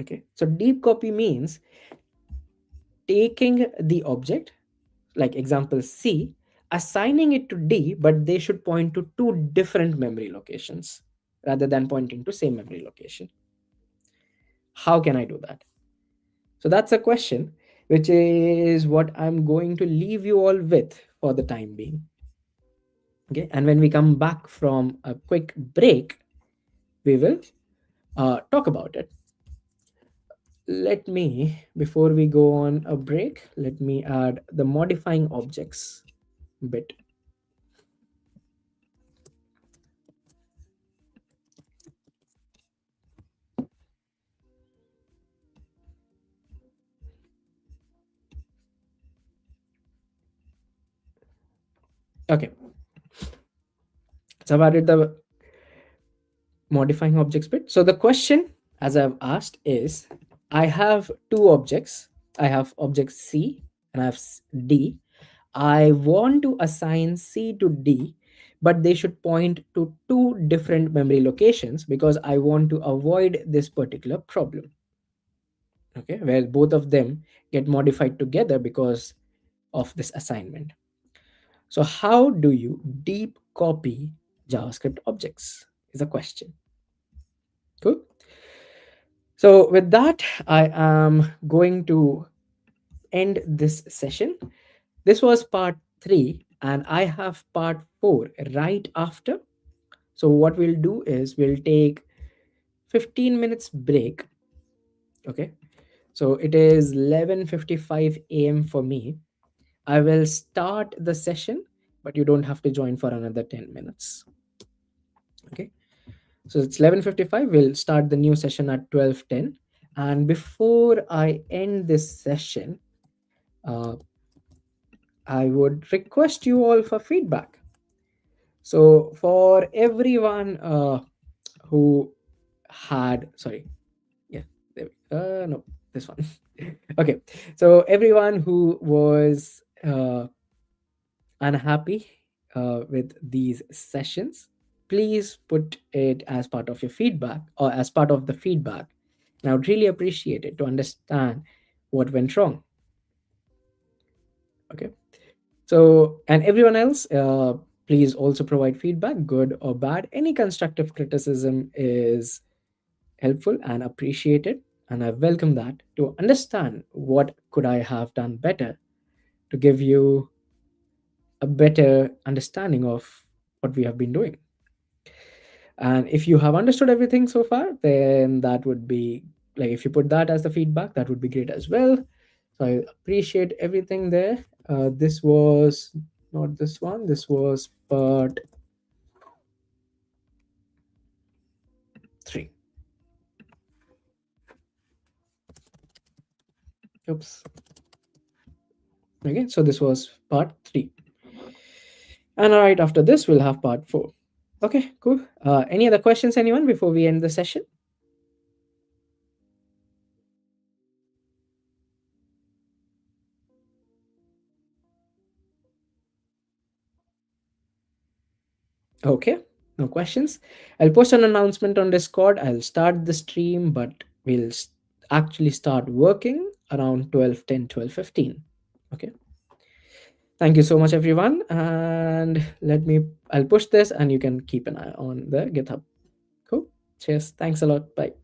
Okay, so deep copy means taking the object, like example C, assigning it to D, but they should point to two different memory locations rather than pointing to same memory location. How can I do that? So that's a question, which is what I'm going to leave you all with for the time being. Okay, and when we come back from a quick break, we will talk about it. Let me, before we go on a break, let me add the modifying objects bit. Okay, so I've added the modifying objects bit. So the question, as I've asked, is I have two objects. I have object C and I have D. I want to assign C to D, but they should point to two different memory locations because I want to avoid this particular problem. Okay, where both of them get modified together because of this assignment. So, how do you deep copy JavaScript objects? Is a question. Cool. So, with that, I am going to end this session. This was part 3, and I have part 4 right after. So, what we'll do is we'll take 15 minutes break. Okay. So, it is 11:55 a.m. for me. I will start the session, but you don't have to join for another 10 minutes. Okay. So it's 11:55. We'll start the new session at 12:10. And before I end this session, uh, I would request you all for feedback. So for everyone who had, sorry, yeah, no, this one. Okay, so everyone who was unhappy with these sessions, please put it as part of your feedback or as part of the feedback. And I would really appreciate it to understand what went wrong. Okay. So, and everyone else, please also provide feedback, good or bad. Any constructive criticism is helpful and appreciated. And I welcome that to understand what could I have done better to give you a better understanding of what we have been doing. And if you have understood everything so far, then that would be like, if you put that as the feedback, that would be great as well. So I appreciate everything there. This was not this one, this was part 3. Oops. Okay, so this was part 3. And right after this, we'll have part 4. Okay, cool. Any other questions, anyone, before we end the session? Okay, no questions. I'll post an announcement on Discord. I'll start the stream, but we'll actually start working around 12:10, 12:15. Okay. Thank you so much, everyone. And I'll push this and you can keep an eye on the GitHub. Cool. Cheers. Thanks a lot. Bye.